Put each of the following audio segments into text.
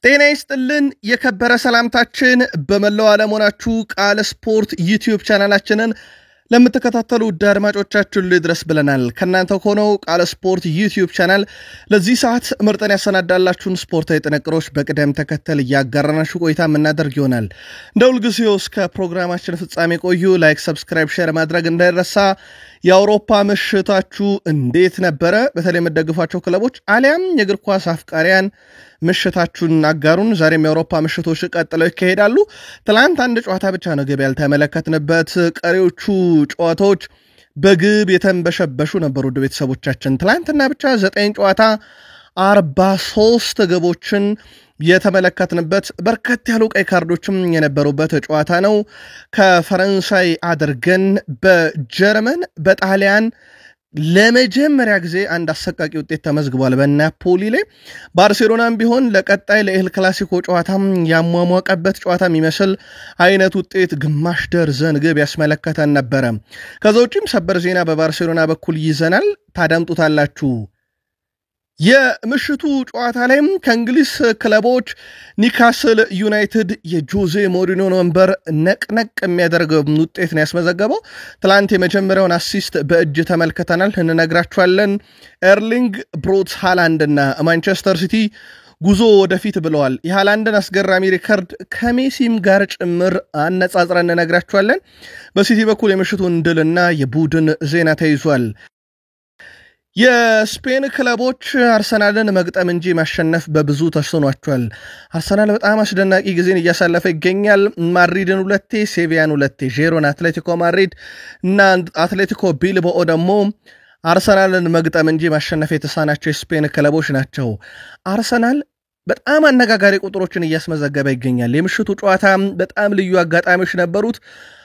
ጤና ይስጥልን የከበረ ሰላምታችን በመላው ዓለም ሆናችሁ ቃል ስፖርት ዩቲዩብ ቻናላችንን ለምትከታተሉ አድማጮቻችን ድረስ ብለናል። ከናንተ ሆነው ቃል ስፖርት ዩቲዩብ ቻናል ለዚህ ሰዓት ምርጥን ያሰናዳላችሁን ስፖርታዊ ጥንቅሮች በቅደም ተከተል ያጋራናችሁ ቆይታ የምናደርግ ይሆናል። እንደውልጊዜው እስከ ፕሮግራማችን ፍጻሜ ቆዩ። ላይክ፣ ሰብስክራይብ፣ ሼር ማድረግ እንዳይረሳ። የአውሮፓ ምሽታችሁ እንዴት ነበረ? በተለይ የምትደግፏቸው ክለቦች አሊያም የእግር ኳስ አፍቃሪያን ምሽታችሁን አጋሩን። ዛሬም የአውሮፓ ምሽቶች ቀጥለው ይካሄዳሉ። ትላንት አንድ ጨዋታ ብቻ ነው ግብ ያልተመለከትንበት። ቀሪዎቹ ጨዋታዎች በግብ የተንበሸበሹ ነበሩ። ውድ ቤተሰቦቻችን ትላንትና ብቻ 9 ጨዋታ 43 ግቦችን የተመለከትንበት በርከት ያሉ ቀይ ካርዶችም የነበሩበት ጨዋታ ነው። ከፈረንሳይ አድርገን በጀርመን በጣሊያን ለመጀመሪያ ጊዜ አንድ አሰቃቂ ውጤት ተመዝግቧል በናፖሊ ላይ። ባርሴሎናም ቢሆን ለቀጣይ ለኤል ክላሲኮ ጨዋታም ያሟሟቀበት ጨዋታ የሚመስል አይነት ውጤት ግማሽ ደርዘን ግብ ያስመለከተን ነበረ። ከዛ ውጪም ሰበር ዜና በባርሴሎና በኩል ይዘናል፣ ታዳምጡታላችሁ። የምሽቱ ጨዋታ ላይም ከእንግሊዝ ክለቦች ኒካስል ዩናይትድ የጆዜ ሞሪኖ ወንበር ነቅነቅ የሚያደርግ ውጤት ነው ያስመዘገበው። ትላንት የመጀመሪያውን አሲስት በእጅ ተመልክተናል፣ እንነግራችኋለን። ኤርሊንግ ብሮት ሃላንድ እና ማንቸስተር ሲቲ ጉዞ ወደፊት ብለዋል። የሃላንድን አስገራሚ ሪከርድ ከሜሲም ጋር ጭምር አነጻጽረን እንነግራችኋለን። በሲቲ በኩል የምሽቱን ድልና የቡድን ዜና ተይዟል። የስፔን ክለቦች አርሰናልን መግጠም እንጂ ማሸነፍ በብዙ ተስኗቸዋል። አርሰናል በጣም አስደናቂ ጊዜን እያሳለፈ ይገኛል። ማድሪድን 2፣ ሴቪያን 2፣ ጄሮን፣ አትሌቲኮ ማድሪድ እና አትሌቲኮ ቢልባኦ ደግሞ አርሰናልን መግጠም እንጂ ማሸነፍ የተሳናቸው የስፔን ክለቦች ናቸው። አርሰናል በጣም አነጋጋሪ ቁጥሮችን እያስመዘገበ ይገኛል። የምሽቱ ጨዋታ በጣም ልዩ አጋጣሚዎች ነበሩት።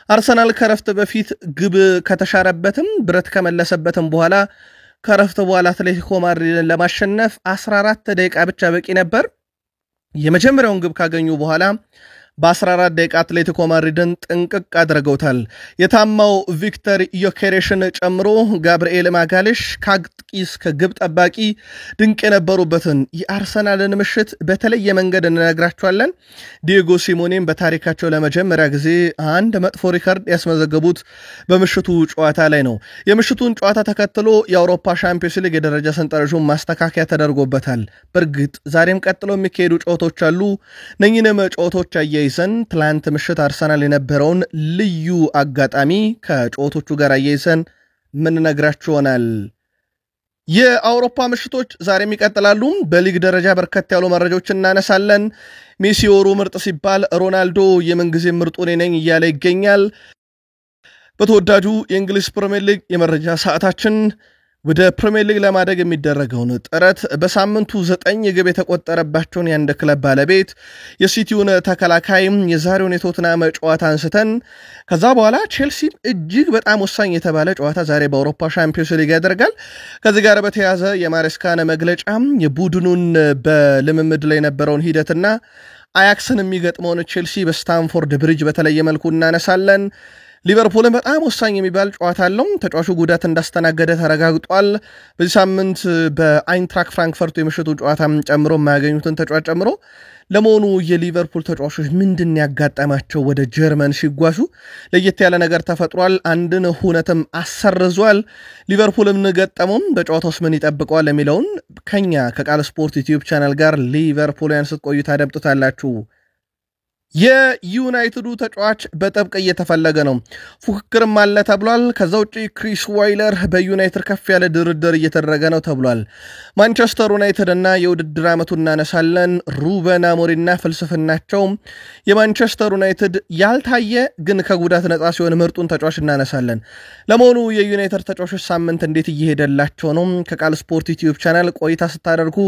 አርሰናል ከረፍት በፊት ግብ ከተሻረበትም ብረት ከመለሰበትም በኋላ ከረፍት በኋላ አትሌቲኮ ማድሪድን ለማሸነፍ 14 ደቂቃ ብቻ በቂ ነበር። የመጀመሪያውን ግብ ካገኙ በኋላ በ14 ደቂቃ አትሌቲኮ ማድሪድን ጥንቅቅ አድርገውታል። የታማው ቪክተር ዮኬሬሽን ጨምሮ ጋብርኤል ማጋሌሽ ከአጥቂ እስከ ግብ ጠባቂ ድንቅ የነበሩበትን የአርሰናልን ምሽት በተለየ መንገድ እንነግራችኋለን። ዲየጎ ሲሞኔም በታሪካቸው ለመጀመሪያ ጊዜ አንድ መጥፎ ሪከርድ ያስመዘገቡት በምሽቱ ጨዋታ ላይ ነው። የምሽቱን ጨዋታ ተከትሎ የአውሮፓ ሻምፒዮንስ ሊግ የደረጃ ሰንጠረዡን ማስተካከያ ተደርጎበታል። በእርግጥ ዛሬም ቀጥሎ የሚካሄዱ ጨዋታዎች አሉ። እነኚህንም ጨዋታዎች አያይዘን ትላንት ምሽት አርሰናል የነበረውን ልዩ አጋጣሚ ከጨዋታዎቹ ጋር አያይዘን ምንነግራችሁ ይሆናል። የአውሮፓ ምሽቶች ዛሬም ይቀጥላሉ። በሊግ ደረጃ በርከት ያሉ መረጃዎችን እናነሳለን። ሜሲ ወሩ ምርጥ ሲባል ሮናልዶ የምንጊዜ ምርጡ እኔ ነኝ እያለ ይገኛል። በተወዳጁ የእንግሊዝ ፕሪሚየር ሊግ የመረጃ ሰዓታችን ወደ ፕሪሚየር ሊግ ለማደግ የሚደረገውን ጥረት በሳምንቱ 9 ግብ የተቆጠረባቸውን የአንድ ክለብ ባለቤት የሲቲውን ተከላካይ የዛሬውን የቶትናም ጨዋታ አንስተን ከዛ በኋላ ቼልሲ እጅግ በጣም ወሳኝ የተባለ ጨዋታ ዛሬ በአውሮፓ ሻምፒዮንስ ሊግ ያደርጋል። ከዚህ ጋር በተያያዘ የማሬስካን መግለጫ የቡድኑን በልምምድ ላይ የነበረውን ሂደትና አያክስን የሚገጥመውን ቼልሲ በስታንፎርድ ብሪጅ በተለየ መልኩ እናነሳለን። ሊቨርፑልን በጣም ወሳኝ የሚባል ጨዋታ አለው። ተጫዋቹ ጉዳት እንዳስተናገደ ተረጋግጧል። በዚህ ሳምንት በአይንትራክ ፍራንክፈርቱ የምሽቱ ጨዋታ ጨምሮ የማያገኙትን ተጫዋች ጨምሮ ለመሆኑ የሊቨርፑል ተጫዋቾች ምንድን ያጋጠማቸው? ወደ ጀርመን ሲጓዙ ለየት ያለ ነገር ተፈጥሯል። አንድን ሁነትም አሰርዟል። ሊቨርፑልም ገጠመውም በጨዋታውስ ምን ይጠብቀዋል የሚለውን ከኛ ከቃል ስፖርት ዩቲዩብ ቻናል ጋር ሊቨርፑልን ስትቆዩ ታደምጡታላችሁ። የዩናይትዱ ተጫዋች በጥብቅ እየተፈለገ ነው፣ ፉክክርም አለ ተብሏል። ከዛ ውጪ ክሪስ ዋይለር በዩናይትድ ከፍ ያለ ድርድር እየተደረገ ነው ተብሏል። ማንቸስተር ዩናይትድ እና የውድድር ዓመቱ እናነሳለን። ሩበን አሞሪምና ፍልስፍናቸው፣ የማንቸስተር ዩናይትድ ያልታየ ግን ከጉዳት ነፃ ሲሆን ምርጡን ተጫዋች እናነሳለን። ለመሆኑ የዩናይትድ ተጫዋቾች ሳምንት እንዴት እየሄደላቸው ነው? ከቃል ስፖርት ዩቲዩብ ቻናል ቆይታ ስታደርጉ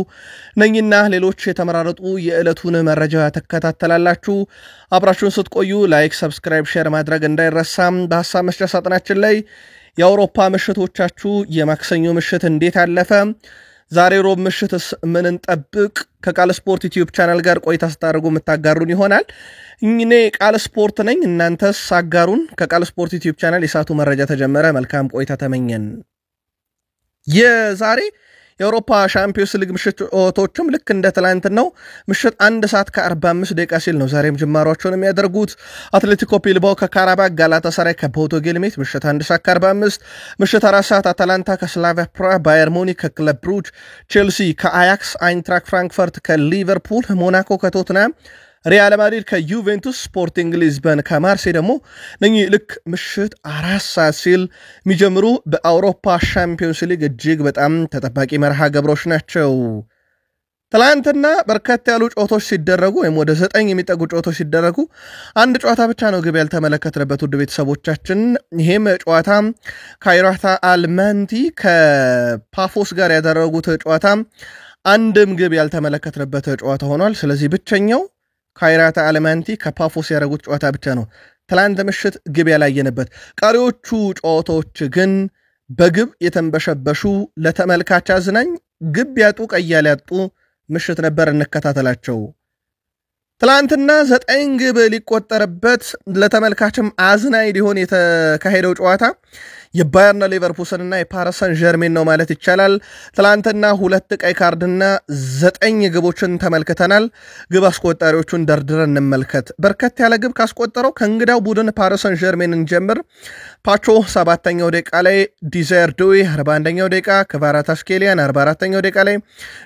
እነኝና ሌሎች የተመራረጡ የዕለቱን መረጃ ተከታተላላችሁ። አብራችሁን ስትቆዩ ላይክ፣ ሰብስክራይብ፣ ሼር ማድረግ እንዳይረሳም። በሐሳብ መስጫ ሳጥናችን ላይ የአውሮፓ ምሽቶቻችሁ የማክሰኞ ምሽት እንዴት አለፈ? ዛሬ ሮብ ምሽትስ ምን እንጠብቅ? ከቃል ስፖርት ዩቲዩብ ቻናል ጋር ቆይታ ስታደርጉ የምታጋሩን ይሆናል። እኔ ቃል ስፖርት ነኝ፣ እናንተስ አጋሩን። ከቃል ስፖርት ዩቲዩብ ቻናል የሳቱ መረጃ ተጀመረ። መልካም ቆይታ ተመኘን። የዛሬ የአውሮፓ ሻምፒዮንስ ሊግ ምሽቶችም ልክ እንደ ትላንትናው ምሽት 1 ሰዓት ከ45 ደቂቃ ሲል ነው ዛሬም ጅማሯቸውን የሚያደርጉት። አትሌቲኮ ቢልባኦ ከካራባክ፣ ጋላታሳራይ ከቦዶ ግሊምት ምሽት 1 ሰዓት ከ45፣ ምሽት 4 ሰዓት አታላንታ ከስላቪያ ፕራግ፣ ባየር ሙኒክ ከክለብ ብሩጅ፣ ቼልሲ ከአያክስ፣ አይንትራክ ፍራንክፈርት ከሊቨርፑል፣ ሞናኮ ከቶትናም፣ ሪያል ማድሪድ ከዩቬንቱስ፣ ስፖርቲንግ ሊዝበን ከማርሴይ ደግሞ እነኚህ ልክ ምሽት 4 ሰዓት ሲል የሚጀምሩ በአውሮፓ ሻምፒዮንስ ሊግ እጅግ በጣም ተጠባቂ መርሃ ግብሮች ናቸው። ትላንትና በርከት ያሉ ጨዋታዎች ሲደረጉ ወይም ወደ 9 የሚጠጉ ጨዋታዎች ሲደረጉ አንድ ጨዋታ ብቻ ነው ግብ ያልተመለከትንበት ውድ ቤተሰቦቻችን። ይህም ጨዋታ ካይራታ አልማንቲ ከፓፎስ ጋር ያደረጉት ጨዋታ አንድም ግብ ያልተመለከትንበት ጨዋታ ሆኗል። ስለዚህ ብቸኛው ካይራታ አልማንቲ ከፓፎስ ያደረጉት ጨዋታ ብቻ ነው ትላንት ምሽት ግብ ያላየንበት። ቀሪዎቹ ጨዋታዎች ግን በግብ የተንበሸበሹ ለተመልካች አዝናኝ ግብ ያጡ ቀያል ያጡ ምሽት ነበር። እንከታተላቸው። ትላንትና 9 ግብ ሊቆጠርበት ለተመልካችም አዝናኝ ሊሆን የተካሄደው ጨዋታ የባየርና ሌቨርኩሰንና የፓሪስ ሰን ዠርሜን ነው ማለት ይቻላል። ትላንትና 2 ቀይ ካርድና 9 ግቦችን ተመልክተናል። ግብ አስቆጣሪዎቹን ደርድረን እንመልከት። በርከት ያለ ግብ ካስቆጠረው ከእንግዳው ቡድን ፓሪስ ሰን ዠርሜንን ጀምር። ፓቾ 7ኛው ደቂቃ ላይ፣ ዲዛይር ዱዌ 41ኛው ደቂቃ፣ ክቫራትስኬሊያ 44ኛው ደቂቃ ላይ፣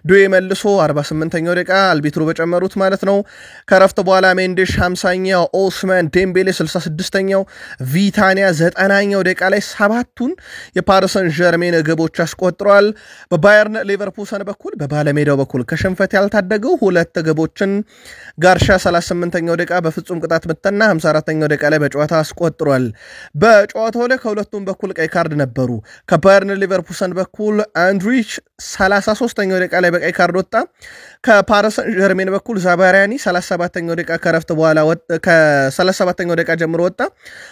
ዱዌ መልሶ 48ኛው ደቂቃ አልቢትሩ በጨመሩት ማለት ነው። ከረፍት በኋላ ሜንዴሽ 50ኛው፣ ኦስማን ዴምቤሌ 66ኛው፣ ቪታኒያ 90ኛው ደቂቃ ላይ ሰባቱን የፓሪስ ሰን ዠርሜን ግቦች አስቆጥረዋል። በባየርን ሌቨርኩሰን በኩል በባለሜዳው በኩል ከሽንፈት ያልታደገው 2 ግቦችን ጋርሻ 38ኛው ደቂቃ በፍጹም ቅጣት ምትና 54ኛው ደቂቃ ላይ በጨዋታ አስቆጥሯል። በጨዋታው ላይ ከሁለቱም በኩል ቀይ ካርድ ነበሩ። ከባየርን ሌቨርኩሰን በኩል አንድሪች 33ኛው ደቂቃ ላይ በቀይ ካርድ ወጣ። ከፓሪስ ሰን ዠርሜን በኩል ዛባሪያኒ 37ኛው ደቂቃ ከረፍት በኋላ ከ37ኛው ደቂቃ ጀምሮ ወጣ።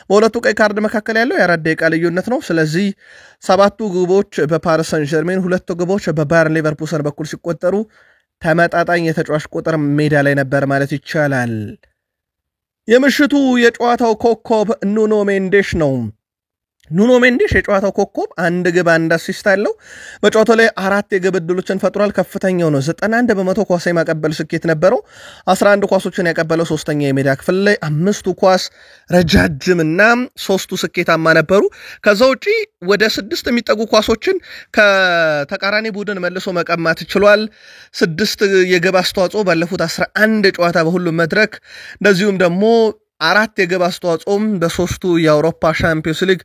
በሁለቱ ቀይ ካርድ መካከል ያለው የ4 ደቂቃ ልዩነት ነው። ስለዚህ 7 ግቦች በፓሪስ ሰን ዠርሜን፣ 2 ግቦች በባየርን ሌቨርኩሰን በኩል ሲቆጠሩ ተመጣጣኝ የተጫዋች ቁጥር ሜዳ ላይ ነበር ማለት ይቻላል። የምሽቱ የጨዋታው ኮከብ ኑኖ ሜንዴሽ ነው። ኑኖ ሜንዴሽ የጨዋታው ኮከብ 1 ግብ 1 አሲስት አለው። በጨዋታው ላይ 4 የግብ ዕድሎችን ፈጥሯል። ከፍተኛው ነው። 91% ኳስ የማቀበል ስኬት ነበረው። 11 ኳሶችን ያቀበለው 3ኛ የሜዳ ክፍል ላይ፣ 5ቱ ኳስ ረጃጅምና 3ቱ ስኬታማ ነበሩ። ከዛ ውጪ ወደ 6 የሚጠጉ ኳሶችን ከተቃራኒ ቡድን መልሶ መቀማት ችሏል። 6 የግብ አስተዋጽኦ ባለፉት 11 ጨዋታ በሁሉም መድረክ፣ እንደዚሁም ደግሞ 4 የግብ አስተዋጽኦም በ3ቱ የአውሮፓ ሻምፒዮንስ ሊግ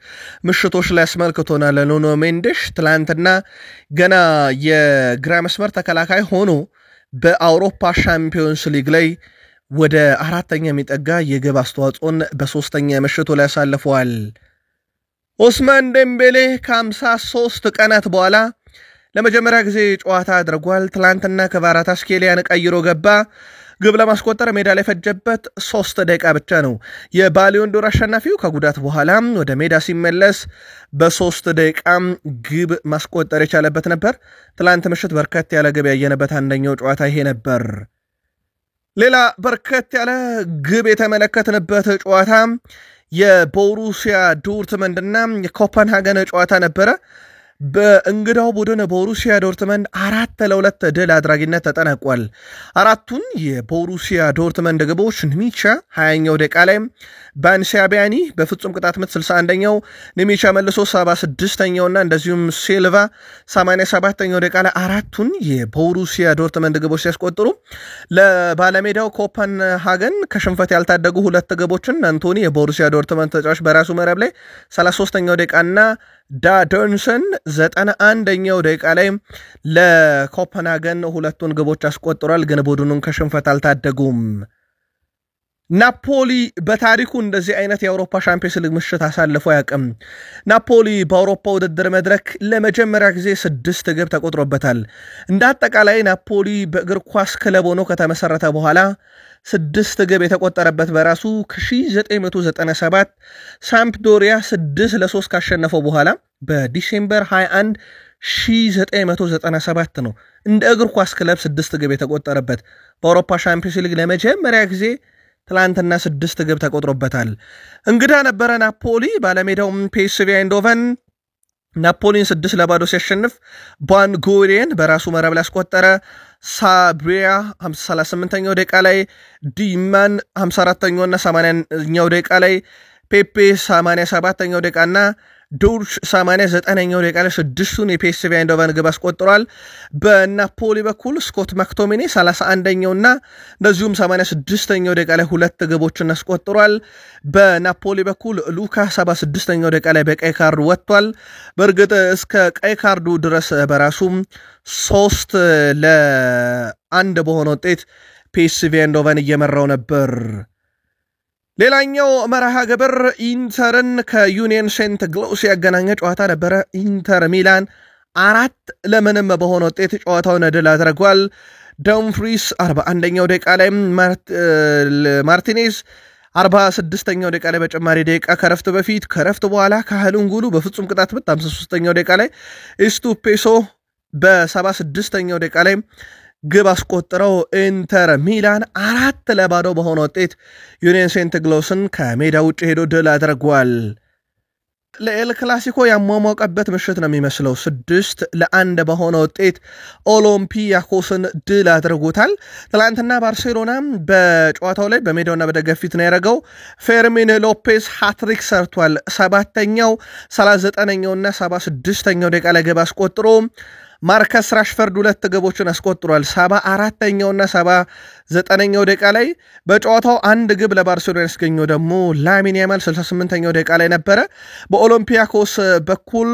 ምሽቶች ላይ አስመልክቶናል። ኑኖ ሜንዴሽ ትላንትና ገና የግራ መስመር ተከላካይ ሆኖ በአውሮፓ ሻምፒዮንስ ሊግ ላይ ወደ 4ኛ የሚጠጋ የግብ አስተዋጽኦን በ3ኛ ምሽቱ ላይ አሳልፈዋል። ኦስማን ዴምቤሌ ከ53 ቀናት በኋላ ለመጀመሪያ ጊዜ ጨዋታ አድርጓል። ትላንትና ክቫራትስኬሊያን ቀይሮ ገባ። ግብ ለማስቆጠር ሜዳ ላይ ፈጀበት 3 ደቂቃ ብቻ ነው። የባሊዮን ዶር አሸናፊው ከጉዳት በኋላ ወደ ሜዳ ሲመለስ በ3 ደቂቃ ግብ ማስቆጠር የቻለበት ነበር። ትላንት ምሽት በርከት ያለ ግብ ያየነበት አንደኛው ጨዋታ ይሄ ነበር። ሌላ በርከት ያለ ግብ የተመለከትንበት ጨዋታ የቦሩሲያ ዶርትመንድና የኮፐንሃገን ጨዋታ ነበረ። በእንግዳው ቡድን ቦሩሲያ ዶርትመንድ 4-2 ድል አድራጊነት ተጠናቋል። 4ቱን የቦሩሲያ ዶርትመንድ ግቦች ኒሚቻ 20ኛው ደቂቃ ላይ፣ ባንሲያቢያኒ በፍጹም ቅጣት ምት 61ኛው፣ ኒሚቻ መልሶ 76ኛውና እንደዚሁም ሲልቫ 87ኛው ደቂቃ ላይ 4ቱን የቦሩሲያ ዶርትመንድ ግቦች ሲያስቆጥሩ ለባለሜዳው ኮፐንሃገን ከሽንፈት ያልታደጉ 2 ግቦችን አንቶኒ የቦሩሲያ ዶርትመንድ ተጫዋች በራሱ መረብ ላይ 33ኛው ደቂቃና ዳዶንሰን 91ኛው ደቂቃ ላይ ለኮፐንሃገን 2ቱን ግቦች አስቆጥሯል። ግን ቡድኑን ከሽንፈት አልታደጉም። ናፖሊ በታሪኩ እንደዚህ አይነት የአውሮፓ ሻምፒዮንስ ሊግ ምሽት አሳልፎ ያቅም። ናፖሊ በአውሮፓ ውድድር መድረክ ለመጀመሪያ ጊዜ 6 ግብ ተቆጥሮበታል። እንደ አጠቃላይ ናፖሊ በእግር ኳስ ክለብ ሆኖ ከተመሰረተ በኋላ 6 ግብ የተቆጠረበት በራሱ ከ1997 ሳምፕዶሪያ 6-3 ካሸነፈው በኋላ በዲሴምበር 21 1997 ነው እንደ እግር ኳስ ክለብ 6 ግብ የተቆጠረበት። በአውሮፓ ሻምፒዮንስ ሊግ ለመጀመሪያ ጊዜ ትላንትና 6 ግብ ተቆጥሮበታል። እንግዳ ነበረ ናፖሊ። ባለሜዳውም ፒኤስቪ አይንዶቨን ናፖሊን 6-0 ሲያሸንፍ ባን ጎሪን በራሱ መረብ ላይ አስቆጠረ። ሳብሪያ 38ኛው ደቂቃ ላይ፣ ዲማን 54ኛውና 80ኛው ደቂቃ ላይ፣ ፔፔ 87ኛው ደቂቃና ዶርሽ 89ኛው ደቂቃ ላይ ስድስቱን የፒኤስቪ አይንዶቨን ግብ አስቆጥሯል። በናፖሊ በኩል ስኮት ማክቶሚኒ 31ኛውና እንደዚሁም 86ኛው ደቂቃ ላይ ሁለት ግቦችን አስቆጥሯል። በናፖሊ በኩል ሉካ 76ኛው ደቂቃ ላይ በቀይ ካርድ ወጥቷል። በእርግጥ እስከ ቀይ ካርዱ ድረስ በራሱም 3-1 በሆነ ውጤት ፒኤስቪ አይንዶቨን እየመራው ነበር። ሌላኛው መርሃ ግብር ኢንተርን ከዩኒየን ሴንት ግሎስ ያገናኘ ጨዋታ ነበረ። ኢንተር ሚላን 4-0 በሆነ ውጤት ጨዋታውን ድል አድርጓል። ዶምፍሪስ 41ኛው ደቂቃ ላይ፣ ማርቲኔዝ 46ኛው ደቂቃ ላይ በጨማሪ ደቂቃ ከረፍት በፊት፣ ከረፍት በኋላ ካህሉንጉሉ በፍጹም ቅጣት ምት 53ኛው ደቂቃ ላይ፣ ኢስቱፔሶ በ76ኛው ደቂቃ ላይ ግብ አስቆጥረው ኢንተር ሚላን 4-0 በሆነ ውጤት ዩኒየን ሴንት ግሎስን ከሜዳ ውጭ ሄዶ ድል አድርጓል። ለኤል ክላሲኮ ያሟሟቀበት ምሽት ነው የሚመስለው። 6-1 በሆነ ውጤት ኦሎምፒያኮስን ድል አድርጎታል። ትላንትና ባርሴሎና በጨዋታው ላይ በሜዳውና በደገፊት ነው ያደረገው። ፌርሚን ሎፔዝ ሃትሪክ ሰርቷል። 7ኛው 39ኛውና 76ኛው ደቂቃ ላይ ግብ አስቆጥሮ ማርከስ ራሽፈርድ ሁለት ግቦችን አስቆጥሯል። 74ኛውና 79ኛው ደቂቃ ላይ በጨዋታው አንድ ግብ ለባርሴሎና ያስገኘው ደግሞ ላሚን ያማል 68ኛው ደቂቃ ላይ ነበረ። በኦሎምፒያኮስ በኩል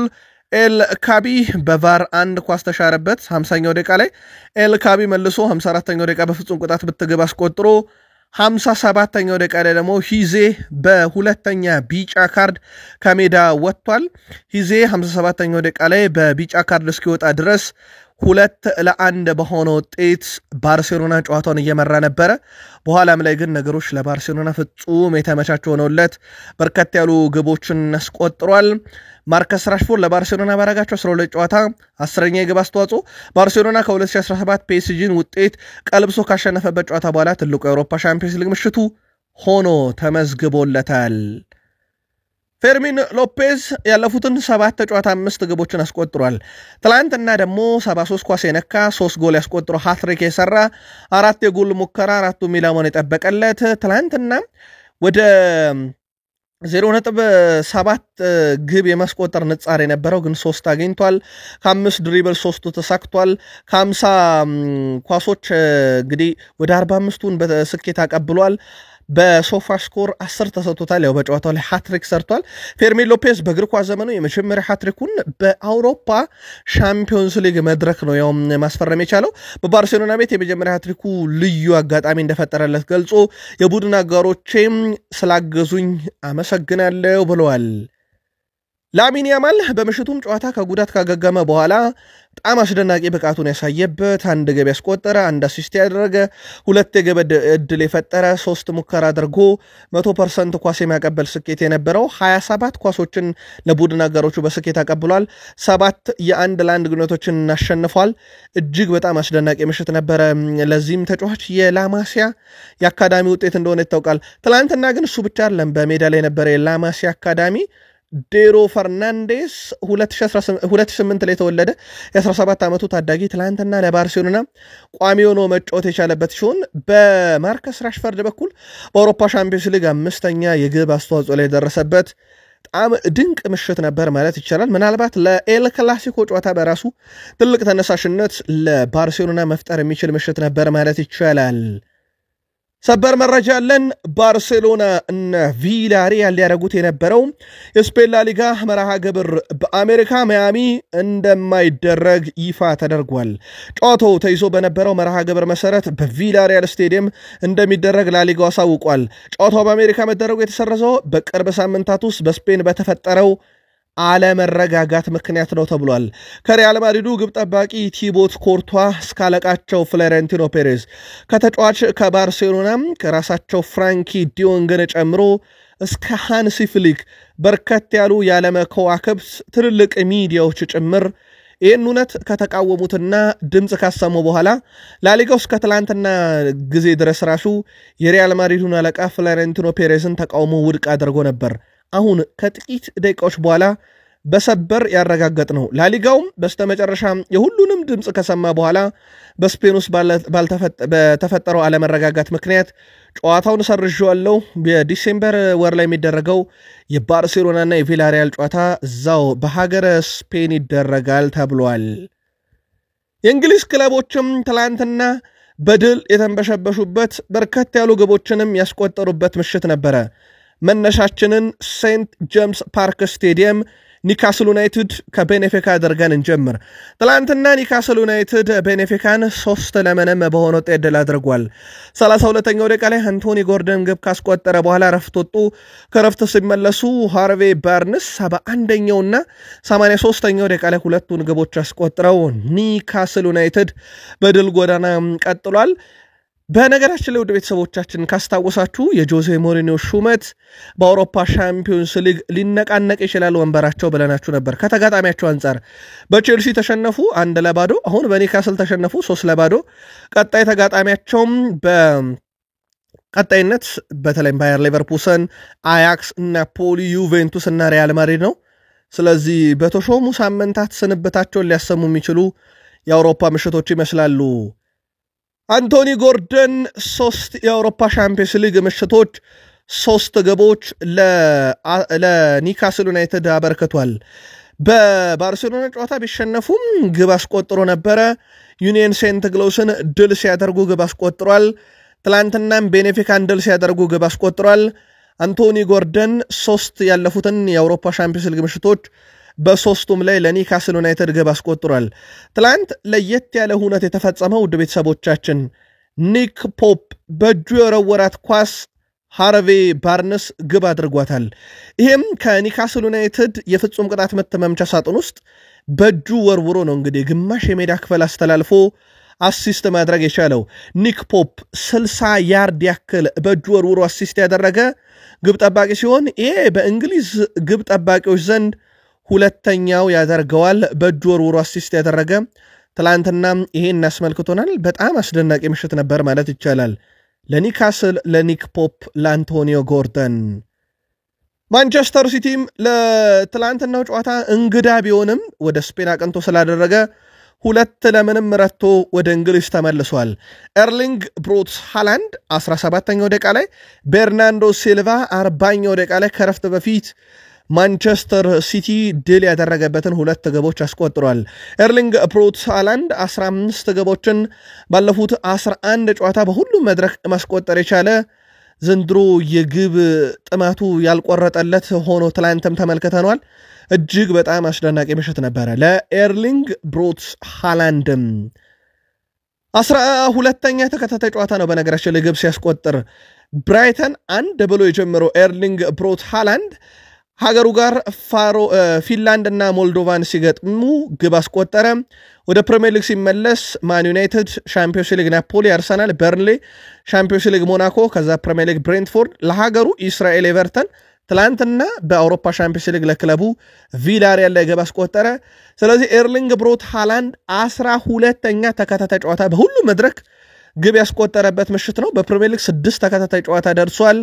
ኤል ካቢ በቫር አንድ ኳስ ተሻረበት 50ኛው ደቂቃ ላይ። ኤል ካቢ መልሶ 54ኛው ደቂቃ በፍጹም ቅጣት ምት ግብ አስቆጥሮ 57ኛው ደቂቃ ላይ ደግሞ ሂዜ በሁለተኛ ቢጫ ካርድ ከሜዳ ወጥቷል። ሂዜ 57ኛው ደቂቃ ላይ በቢጫ ካርድ እስኪወጣ ድረስ 2-1 በሆነ ውጤት ባርሴሎና ጨዋታውን እየመራ ነበረ። በኋላም ላይ ግን ነገሮች ለባርሴሎና ፍጹም የተመቻቸ ሆነውለት በርከት ያሉ ግቦችን አስቆጥሯል። ማርከስ ራሽፎርድ ለባርሴሎና ባረጋቸው 12 ጨዋታ 10ኛ የግብ አስተዋጽኦ ባርሴሎና ከ2017 ፒኤስጂን ውጤት ቀልብሶ ካሸነፈበት ጨዋታ በኋላ ትልቁ የአውሮፓ ሻምፒዮንስ ሊግ ምሽቱ ሆኖ ተመዝግቦለታል። ፌርሚን ሎፔዝ ያለፉትን 7 ጨዋታ 5 ግቦችን አስቆጥሯል። ትላንትና ደግሞ 73 ኳስ የነካ 3 ጎል ያስቆጥሮ ሃትሪክ የሰራ 4 የጎል ሙከራ 4ቱ ኢላማውን የጠበቀለት ትላንትና ወደ 0.7 ግብ የማስቆጠር ንጻር የነበረው ግን 3 አግኝቷል። ከ5 ድሪብል 3ቱ ተሳክቷል። ከ50 ኳሶች እንግዲህ ወደ 45ቱን በስኬት አቀብሏል። በሶፋ ስኮር 10 ተሰጥቶታል። ያው በጨዋታው ላይ ሃትሪክ ሰርቷል። ፌርሚን ሎፔዝ በእግር ኳስ ዘመኑ የመጀመሪያ ሃትሪኩን በአውሮፓ ሻምፒዮንስ ሊግ መድረክ ነው ያው ማስፈረም የቻለው። በባርሴሎና ቤት የመጀመሪያ ሃትሪኩ ልዩ አጋጣሚ እንደፈጠረለት ገልጾ የቡድን አጋሮቼም ስላገዙኝ አመሰግናለሁ ብለዋል። ላሚን ያማል በምሽቱም ጨዋታ ከጉዳት ካገገመ በኋላ በጣም አስደናቂ ብቃቱን ያሳየበት፣ አንድ ግብ ያስቆጠረ፣ አንድ አሲስት ያደረገ፣ 2 የግብ ዕድል የፈጠረ፣ 3 ሙከራ አድርጎ 100% ኳስ የሚያቀበል ስኬት የነበረው 27 ኳሶችን ለቡድን አጋሮቹ በስኬት አቀብሏል። 7 የ1-1 ግንኙነቶችን አሸንፏል። እጅግ በጣም አስደናቂ ምሽት ነበረ። ለዚህም ተጫዋች የላማሲያ የአካዳሚ ውጤት እንደሆነ ይታወቃል። ትላንትና ግን እሱ ብቻ አይደለም በሜዳ ላይ የነበረ የላማሲያ አካዳሚ ዴሮ ፈርናንዴስ 2008 ላይ የተወለደ የ17 ዓመቱ ታዳጊ ትላንትና ለባርሴሎና ቋሚ ሆኖ መጫወት የቻለበት ሲሆን በማርከስ ራሽፈርድ በኩል በአውሮፓ ሻምፒዮንስ ሊግ 5ኛ የግብ አስተዋጽኦ ላይ ደረሰበት በጣም ድንቅ ምሽት ነበር ማለት ይቻላል። ምናልባት ለኤል ክላሲኮ ጨዋታ በራሱ ትልቅ ተነሳሽነት ለባርሴሎና መፍጠር የሚችል ምሽት ነበር ማለት ይቻላል። ሰበር መረጃ አለን። ባርሴሎና እና ቪላሪያል ሊያደርጉት የነበረው የስፔን ላሊጋ መርሃ ግብር በአሜሪካ ማያሚ እንደማይደረግ ይፋ ተደርጓል። ጨዋታው ተይዞ በነበረው መርሃ ግብር መሰረት በቪላሪያል ስቴዲየም እንደሚደረግ ላሊጋው አሳውቋል። ጨዋታው በአሜሪካ መደረጉ የተሰረዘው በቅርብ ሳምንታት ውስጥ በስፔን በተፈጠረው አለመረጋጋት ምክንያት ነው ተብሏል። ከሪያል ማድሪዱ ግብ ጠባቂ ቲቦት ኮርቷ እስካለቃቸው ፍሎሬንቲኖ ፔሬዝ ከተጫዋች ከባርሴሎና ከራሳቸው ፍራንኪ ዲዮንግን ጨምሮ እስከ ሃንሲ ፍሊክ በርከት ያሉ የዓለም ከዋክብት ትልልቅ ሚዲያዎች ጭምር ይህን እውነት ከተቃወሙትና ድምፅ ካሰሙ በኋላ ላሊጋው እስከ ትላንትና ጊዜ ድረስ ራሱ የሪያል ማድሪዱን አለቃ ፍሎሬንቲኖ ፔሬዝን ተቃውሞ ውድቅ አድርጎ ነበር። አሁን ከጥቂት ደቂቃዎች በኋላ በሰበር ያረጋገጥነው። ላሊጋውም በስተመጨረሻ የሁሉንም ድምጽ ከሰማ በኋላ በስፔን ውስጥ በተፈጠረው አለመረጋጋት ምክንያት ጨዋታውን ሰርዣለሁ። በዲሴምበር ወር ላይ የሚደረገው የባርሴሎናና የቪላሪያል ጨዋታ እዛው በሀገረ ስፔን ይደረጋል ተብሏል። የእንግሊዝ ክለቦችም ትላንትና በድል የተንበሸበሹበት በርከት ያሉ ግቦችንም ያስቆጠሩበት ምሽት ነበረ። መነሻችንን ሴንት ጄምስ ፓርክ ስቴዲየም ኒካስል ዩናይትድ ከቤኔፊካ አድርገን እንጀምር። ትላንትና ኒካስል ዩናይትድ ቤኔፊካን 3-0 በሆነ ውጤት ድል አድርጓል። 32ኛው ደቂቃ ላይ አንቶኒ ጎርደን ግብ ካስቆጠረ በኋላ ረፍት ወጡ። ከረፍት ሲመለሱ ሃርቬ ባርንስ 71ኛውና 83ኛው ደቂቃ ላይ ሁለቱን ግቦች አስቆጥረው ኒካስል ዩናይትድ በድል ጎዳና ቀጥሏል። በነገራችን ላይ ውድ ቤተሰቦቻችን ካስታወሳችሁ የጆዜ ሞሪኒዮ ሹመት በአውሮፓ ሻምፒዮንስ ሊግ ሊነቃነቅ ይችላል ወንበራቸው ብለናችሁ ነበር። ከተጋጣሚያቸው አንጻር በቼልሲ ተሸነፉ 1-0፣ አሁን በኒካስል ተሸነፉ 3-0። ቀጣይ ተጋጣሚያቸውም በቀጣይነት በተለይም ባየር ሌቨርኩሰን፣ አያክስ፣ ናፖሊ፣ ዩቬንቱስ እና ሪያል ማድሪድ ነው። ስለዚህ በተሾሙ ሳምንታት ስንብታቸውን ሊያሰሙ የሚችሉ የአውሮፓ ምሽቶች ይመስላሉ። አንቶኒ ጎርደን 3 የአውሮፓ ሻምፒዮንስ ሊግ ምሽቶች 3 ግቦች ለኒካስል ዩናይትድ አበርክቷል። በባርሴሎና ጨዋታ ቢሸነፉም ግብ አስቆጥሮ ነበረ። ዩኒየን ሴንት ግሎስን ድል ሲያደርጉ ግብ አስቆጥሯል። ትላንትናም ቤኔፊካን ድል ሲያደርጉ ግብ አስቆጥሯል። አንቶኒ ጎርደን 3 ያለፉትን የአውሮፓ ሻምፒዮንስ ሊግ ምሽቶች በሶስቱም ላይ ለኒካስል ዩናይትድ ግብ አስቆጥሯል። ትላንት ለየት ያለ ሁነት የተፈጸመው ውድ ቤተሰቦቻችን ኒክ ፖፕ በእጁ የወረወራት ኳስ ሃርቬ ባርንስ ግብ አድርጓታል። ይህም ከኒካስል ዩናይትድ የፍጹም ቅጣት ምት መምቻ ሳጥን ውስጥ በእጁ ወርውሮ ነው እንግዲህ ግማሽ የሜዳ ክፍል አስተላልፎ አሲስት ማድረግ የቻለው። ኒክ ፖፕ 60 ያርድ ያክል በእጁ ወርውሮ አሲስት ያደረገ ግብ ጠባቂ ሲሆን ይሄ በእንግሊዝ ግብ ጠባቂዎች ዘንድ ሁለተኛው ያደርገዋል። በእጁ ወርውሮ አሲስት ያደረገ። ትላንትና ይሄን አስመልክቶናል። በጣም አስደናቂ ምሽት ነበር ማለት ይቻላል ለኒካስል፣ ለኒክ ፖፕ፣ ለአንቶኒዮ ጎርደን። ማንቸስተር ሲቲም ለትላንትናው ጨዋታ እንግዳ ቢሆንም ወደ ስፔን አቅንቶ ስላደረገ 2-0 ረትቶ ወደ እንግሊዝ ተመልሷል። ኤርሊንግ ብሮት ሃላንድ 17ኛው ደቂቃ ላይ፣ ቤርናንዶ ሲልቫ 40ኛው ደቂቃ ላይ ከረፍት በፊት ማንቸስተር ሲቲ ድል ያደረገበትን 2 ግቦች አስቆጥሯል። ኤርሊንግ ብሮት ሃላንድ 15 ግቦችን ባለፉት 11 ጨዋታ በሁሉም መድረክ ማስቆጠር የቻለ ዘንድሮ የግብ ጥማቱ ያልቆረጠለት ሆኖ ትላንትም ተመልክተናል። እጅግ በጣም አስደናቂ ምሽት ነበረ ለኤርሊንግ ብሮት ሃላንድም። 12ኛ ተከታታይ ጨዋታ ነው በነገራችን ላይ ግብ ሲያስቆጥር። ብራይተን 1 ብሎ የጀመረው ኤርሊንግ ብሮት ሃላንድ ሀገሩ ጋር ፊንላንድ እና ሞልዶቫን ሲገጥሙ ግብ አስቆጠረ። ወደ ፕሪሚየር ሊግ ሲመለስ ማን ዩናይትድ፣ ሻምፒዮንስ ሊግ ናፖሊ፣ አርሰናል፣ በርንሌ፣ ሻምፒዮንስ ሊግ ሞናኮ፣ ከዛ ፕሪሚየር ሊግ ብሬንትፎርድ፣ ለሀገሩ ኢስራኤል ኤቨርተን፣ ትላንትና በአውሮፓ ሻምፒዮንስ ሊግ ለክለቡ ቪላሪያል ላይ ግብ አስቆጠረ። ስለዚህ ኤርሊንግ ብሮት ሃላንድ 12ኛ ተከታታይ ጨዋታ በሁሉ መድረክ ግብ ያስቆጠረበት ምሽት ነው። በፕሪሚየር ሊግ 6 ተከታታይ ጨዋታ ደርሷል።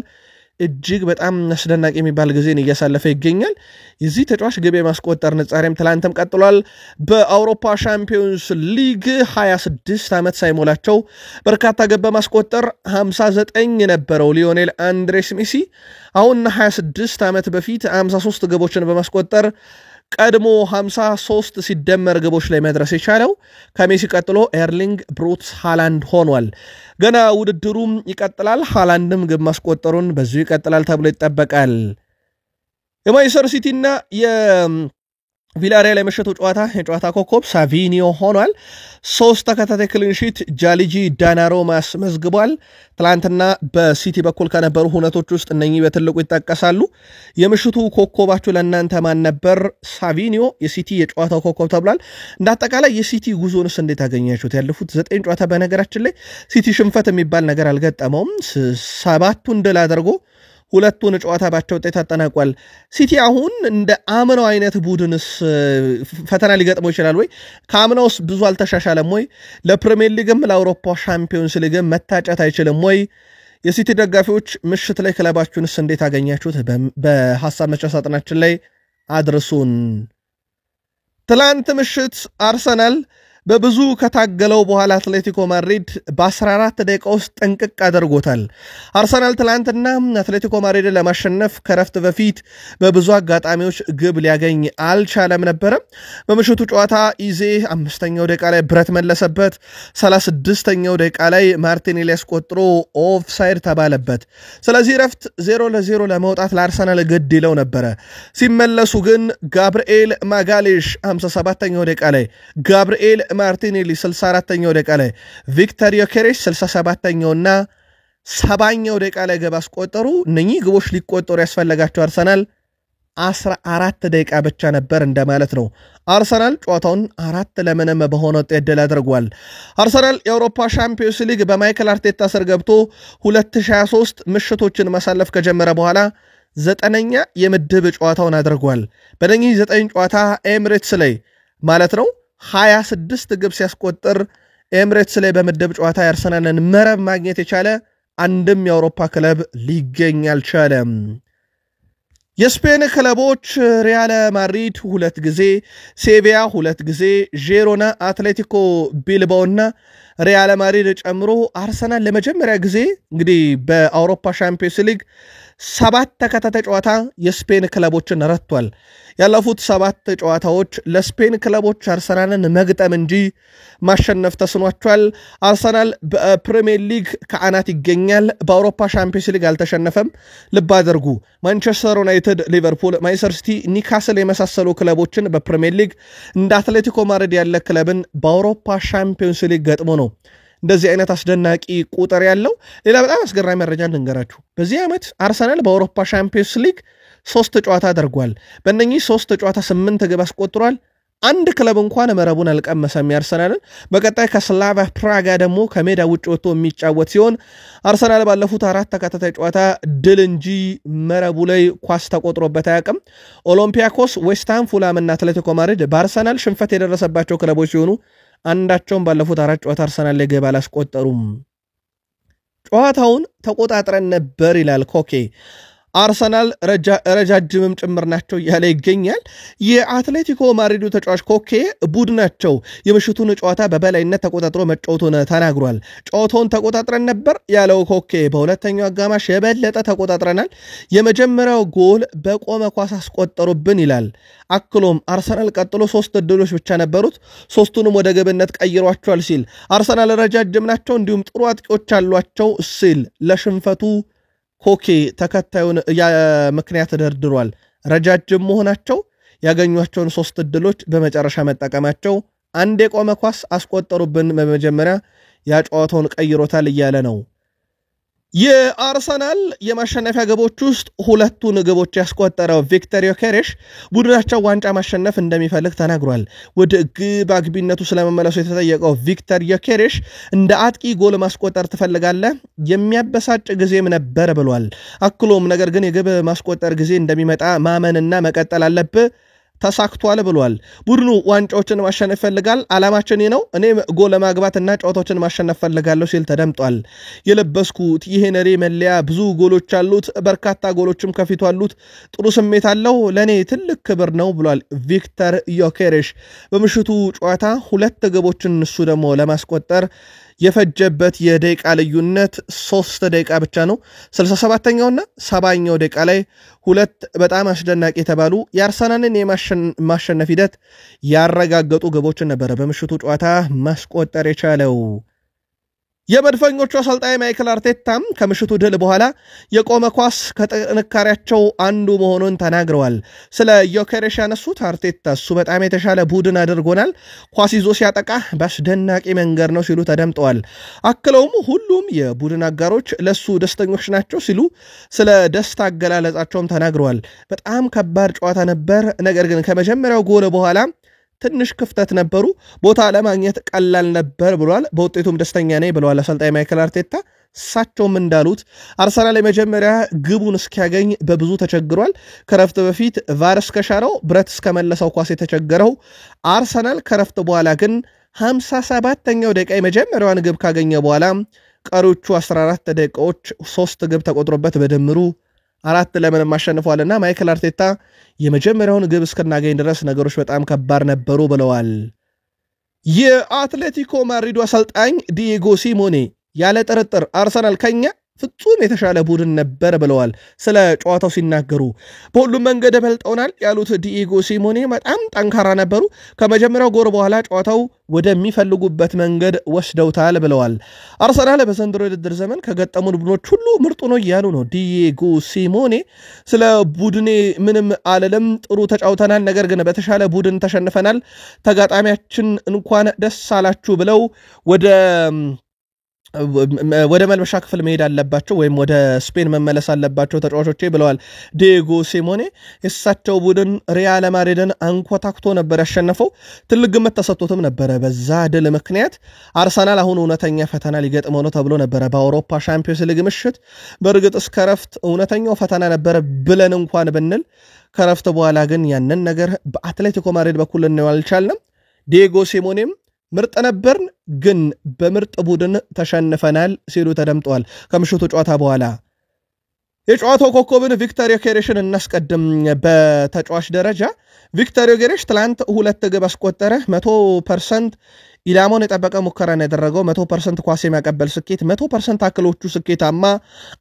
እጅግ በጣም አስደናቂ የሚባል ጊዜን እያሳለፈ ይገኛል። የዚህ ተጫዋች ግብ የማስቆጠር ንጻሬም ትላንትም ቀጥሏል። በአውሮፓ ሻምፒዮንስ ሊግ 26 ዓመት ሳይሞላቸው በርካታ ግብ በማስቆጠር 59 የነበረው ሊዮኔል አንድሬስ ሜሲ አሁን 26 ዓመት በፊት 53 ግቦችን በማስቆጠር ቀድሞ 53 ሲደመር ግቦች ላይ መድረስ የቻለው ከሜሲ ቀጥሎ ኤርሊንግ ብሮት ሃላንድ ሆኗል። ገና ውድድሩም ይቀጥላል። ሃላንድም ግብ ማስቆጠሩን በዚሁ ይቀጥላል ተብሎ ይጠበቃል። የማንቸስተር ሲቲና ቪላሪያል የምሽቱ የጨዋታ ኮከብ ሳቪኒዮ ሆኗል። 3 ተከታታይ ክሊንሺት ጃሊጂ ዳናሮማ አስመዝግቧል። ትላንትና በሲቲ በኩል ከነበሩ ሁነቶች ውስጥ እነኚህ በትልቁ ይጠቀሳሉ። የምሽቱ ኮከባችሁ ለእናንተ ማን ነበር? ሳቪኒዮ የሲቲ የጨዋታው ኮከብ ተብሏል። እንዳጠቃላይ የሲቲ ጉዞንስ እንዴት አገኛችሁት? ያለፉት 9 ጨዋታ በነገራችን ላይ ሲቲ ሽንፈት የሚባል ነገር አልገጠመውም። 7ቱን ድል አድርጎ 2ቱን ጨዋታ ባቸው ውጤት አጠናቋል። ሲቲ አሁን እንደ አምናው አይነት ቡድንስ ፈተና ሊገጥመው ይችላል ወይ? ከአምናውስ ብዙ አልተሻሻለም ወይ? ለፕሪሚየር ሊግም ለአውሮፓ ሻምፒዮንስ ሊግም መታጨት አይችልም ወይ? የሲቲ ደጋፊዎች ምሽት ላይ ክለባችሁንስ እንዴት አገኛችሁት? በሐሳብ መስጫ ሳጥናችን ላይ አድርሱን። ትላንት ምሽት አርሰናል በብዙ ከታገለው በኋላ አትሌቲኮ ማድሪድ በ14 ደቂቃ ውስጥ ጥንቅቅ አድርጎታል። አርሰናል ትላንትና አትሌቲኮ ማድሪድን ለማሸነፍ ከረፍት በፊት በብዙ አጋጣሚዎች ግብ ሊያገኝ አልቻለም ነበረ። በምሽቱ ጨዋታ ኢዜ 5ኛው ደቂቃ ላይ ብረት መለሰበት፣ 36ኛው ደቂቃ ላይ ማርቲኔሊ ያስቆጥሮ ኦፍሳይድ ተባለበት። ስለዚህ ረፍት 0-0 ለመውጣት ለአርሰናል ግድ ይለው ነበረ። ሲመለሱ ግን ጋብርኤል ማጋሌሽ 57ኛው ደቂቃ ላይ፣ ጋብርኤል ማርቲኔሊ 64ኛው ደቂቃ ላይ፣ ቪክተር ዮኬሬሽ 67ኛውና 70ኛው ደቂቃ ላይ ገባ አስቆጠሩ። እነኚህ ግቦች ሊቆጠሩ ያስፈልጋቸው አርሰናል 14 ደቂቃ ብቻ ነበር እንደማለት ነው። አርሰናል ጨዋታውን 4-0 በሆነ ውጤት ድል አድርጓል። አርሰናል የአውሮፓ ሻምፒዮንስ ሊግ በማይክል አርቴታ ስር ገብቶ 2023 ምሽቶችን ማሳለፍ ከጀመረ በኋላ 9ኛ የምድብ ጨዋታውን አድርጓል። በእነኚህ 9 ጨዋታ ኤምሬትስ ላይ ማለት ነው 26 ግብ ሲያስቆጥር ኤምሬትስ ላይ በምድብ ጨዋታ የአርሰናልን መረብ ማግኘት የቻለ አንድም የአውሮፓ ክለብ ሊገኝ አልቻለም። የስፔን ክለቦች ሪያል ማድሪድ 2 ጊዜ፣ ሴቪያ 2 ጊዜ፣ ጄሮና፣ አትሌቲኮ ቢልባውና ሪያል ማድሪድ ጨምሮ አርሰናል ለመጀመሪያ ጊዜ እንግዲህ በአውሮፓ ሻምፒዮንስ ሊግ 7 ተከታታይ ጨዋታ የስፔን ክለቦችን ረቷል። ያለፉት 7 ጨዋታዎች ለስፔን ክለቦች አርሰናልን መግጠም እንጂ ማሸነፍ ተስኗቸዋል። አርሰናል በፕሪሚየር ሊግ ከአናት ይገኛል። በአውሮፓ ሻምፒዮንስ ሊግ አልተሸነፈም። ልብ አድርጉ፣ ማንቸስተር ዩናይትድ፣ ሊቨርፑል፣ ማንቸስተር ሲቲ፣ ኒካስል የመሳሰሉ ክለቦችን በፕሪሚየር ሊግ እንደ አትሌቲኮ ማድሪድ ያለ ክለብን በአውሮፓ ሻምፒዮንስ ሊግ ገጥሞ ነው እንደዚህ አይነት አስደናቂ ቁጥር ያለው። ሌላ በጣም አስገራሚ መረጃ ልንገራችሁ። በዚህ ዓመት አርሰናል በአውሮፓ ሻምፒዮንስ ሊግ 3 ጨዋታ አድርጓል። በእነኚህ 3 ጨዋታ 8 ግብ አስቆጥሯል። አንድ ክለብ እንኳን መረቡን አልቀመሰም ያርሰናልን። በቀጣይ ከስላቫ ፕራጋ ደግሞ ከሜዳ ውጭ ወጥቶ የሚጫወት ሲሆን አርሰናል ባለፉት 4 ተከታታይ ጨዋታ ድል እንጂ መረቡ ላይ ኳስ ተቆጥሮበት አያውቅም። ኦሎምፒያኮስ፣ ዌስትሃም፣ ፉላም እና አትሌቲኮ ማድሪድ በአርሰናል ሽንፈት የደረሰባቸው ክለቦች ሲሆኑ አንዳቸውም ባለፉት 4 ጨዋታ አርሰናል ላይ ግብ አላስቆጠሩም። ጨዋታውን ተቆጣጥረን ነበር ይላል ኮኬ። አርሰናል ረጃጅምም ጭምር ናቸው እያለ ይገኛል። የአትሌቲኮ ማድሪዱ ተጫዋች ኮኬ ቡድናቸው የምሽቱን ጨዋታ በበላይነት ተቆጣጥሮ መጫወቱን ተናግሯል። ጨዋታውን ተቆጣጥረን ነበር ያለው ኮኬ በሁለተኛው አጋማሽ የበለጠ ተቆጣጥረናል፣ የመጀመሪያው ጎል በቆመ ኳስ አስቆጠሩብን ይላል። አክሎም አርሰናል ቀጥሎ 3 ዕድሎች ብቻ ነበሩት፣ 3ቱንም ወደ ግብነት ቀይሯቸዋል ሲል አርሰናል ረጃጅም ናቸው እንዲሁም ጥሩ አጥቂዎች አሏቸው ሲል ለሽንፈቱ ኮኬ ተከታዩን ምክንያት ደርድሯል። ረጃጅም መሆናቸው፣ ያገኟቸውን 3 ዕድሎች በመጨረሻ መጠቀማቸው፣ አንድ የቆመ ኳስ አስቆጠሩብን በመጀመሪያ ያጨዋታውን ቀይሮታል እያለ ነው። የአርሰናል የማሸነፊያ ግቦች ውስጥ 2ቱን ግቦች ያስቆጠረው ቪክተር ዮኬሬሽ ቡድናቸው ዋንጫ ማሸነፍ እንደሚፈልግ ተናግሯል። ወደ ግብ አግቢነቱ ስለመመለሱ የተጠየቀው ቪክተር ዮኬሬሽ እንደ አጥቂ ጎል ማስቆጠር ትፈልጋለህ? የሚያበሳጭ ጊዜም ነበር ብሏል። አክሎም ነገር ግን የግብ ማስቆጠር ጊዜ እንደሚመጣ ማመንና መቀጠል አለብህ፣ ተሳክቷል ብሏል። ቡድኑ ዋንጫዎችን ማሸነፍ ፈልጋል፣ ዓላማችን ነው፣ እኔ ጎል ለማግባትና ጨዋታዎችን ማሸነፍ ፈልጋለሁ ሲል ተደምጧል። የለበስኩት የሄነሪ መለያ ብዙ ጎሎች አሉት፣ በርካታ ጎሎችም ከፊቱ አሉት፣ ጥሩ ስሜት አለው፣ ለኔ ትልቅ ክብር ነው ብሏል ቪክተር ዮኬሬሽ። በምሽቱ ጨዋታ 2 ግቦችን እሱ ደግሞ ለማስቆጠር የፈጀበት የደቂቃ ልዩነት 3 ደቂቃ ብቻ ነው። 67ኛውና 70ኛው ደቂቃ ላይ 2 በጣም አስደናቂ የተባሉ የአርሰናልን የማሸነፍ ሂደት ያረጋገጡ ግቦችን ነበረ በምሽቱ ጨዋታ ማስቆጠር የቻለው። የመድፈኞቹ አሰልጣኝ ማይክል አርቴታም ከምሽቱ ድል በኋላ የቆመ ኳስ ከጥንካሬያቸው አንዱ መሆኑን ተናግረዋል። ስለ ዮኬሬሽ ያነሱት አርቴታ እሱ በጣም የተሻለ ቡድን አድርጎናል፣ ኳስ ይዞ ሲያጠቃ በአስደናቂ መንገድ ነው ሲሉ ተደምጠዋል። አክለውም ሁሉም የቡድን አጋሮች ለሱ ደስተኞች ናቸው ሲሉ ስለ ደስታ አገላለጻቸውም ተናግረዋል። በጣም ከባድ ጨዋታ ነበር፣ ነገር ግን ከመጀመሪያው ጎል በኋላ ትንሽ ክፍተት ነበሩ፣ ቦታ ለማግኘት ቀላል ነበር ብሏል። በውጤቱም ደስተኛ ነኝ ብለዋል አሰልጣኝ ማይክል አርቴታ። እሳቸውም እንዳሉት አርሰናል የመጀመሪያ ግቡን እስኪያገኝ በብዙ ተቸግሯል። ከረፍት በፊት ቫር እስከሻረው ብረት እስከመለሰው ኳስ የተቸገረው አርሰናል ከረፍት በኋላ ግን 57ኛው ደቂቃ የመጀመሪያዋን ግብ ካገኘ በኋላ ቀሪዎቹ 14 ደቂቃዎች 3 ግብ ተቆጥሮበት በድምሩ 4-0 አሸንፏልና ማይክል አርቴታ የመጀመሪያውን ግብ እስከናገኝ ድረስ ነገሮች በጣም ከባድ ነበሩ ብለዋል። የአትሌቲኮ ማድሪዱ አሰልጣኝ ዲየጎ ሲሞኔ ያለ ጥርጥር አርሰናል ከኛ ፍጹም የተሻለ ቡድን ነበር ብለዋል። ስለ ጨዋታው ሲናገሩ በሁሉም መንገድ በልጠውናል ያሉት ዲየጎ ሲሞኔ በጣም ጠንካራ ነበሩ፣ ከመጀመሪያው ጎል በኋላ ጨዋታው ወደሚፈልጉበት መንገድ ወስደውታል ብለዋል። አርሰናል በዘንድሮ የውድድር ዘመን ከገጠሙን ቡድኖች ሁሉ ምርጡ ነው እያሉ ነው ዲየጎ ሲሞኔ። ስለ ቡድኔ ምንም አልልም፣ ጥሩ ተጫውተናል፣ ነገር ግን በተሻለ ቡድን ተሸንፈናል፣ ተጋጣሚያችን እንኳን ደስ አላችሁ ብለው ወደ መልበሻ ክፍል መሄድ አለባቸው ወይም ወደ ስፔን መመለስ አለባቸው ተጫዋቾቼ ብለዋል ዲየጎ ሲሞኔ። የእሳቸው ቡድን ሪያል ማድሪድን አንኮታክቶ ነበር ያሸነፈው። ትልቅ ግምት ተሰጥቶትም ነበረ በዛ ድል ምክንያት። አርሰናል አሁን እውነተኛ ፈተና ሊገጥመው ነው ተብሎ ነበረ በአውሮፓ ሻምፒዮንስ ሊግ ምሽት። በእርግጥ እስከ ረፍት እውነተኛው ፈተና ነበረ ብለን እንኳን ብንል ከረፍት በኋላ ግን ያንን ነገር በአትሌቲኮ ማድሪድ በኩል እናየው አልቻልንም። ዲየጎ ሲሞኔም ምርጥ ነበርን ግን በምርጥ ቡድን ተሸንፈናል ሲሉ ተደምጠዋል። ከምሽቱ ጨዋታ በኋላ የጨዋታው ኮከብን ቪክተር ዮኬሬሽን እናስቀድም። በተጫዋች ደረጃ ቪክተር ዮኬሬሽ ትላንት 2 ግብ አስቆጠረ። 100% ኢላማውን የጠበቀ ሙከራን ያደረገው፣ 100% ኳስ የማቀበል ስኬት፣ 100% ታክሎቹ ስኬታማ፣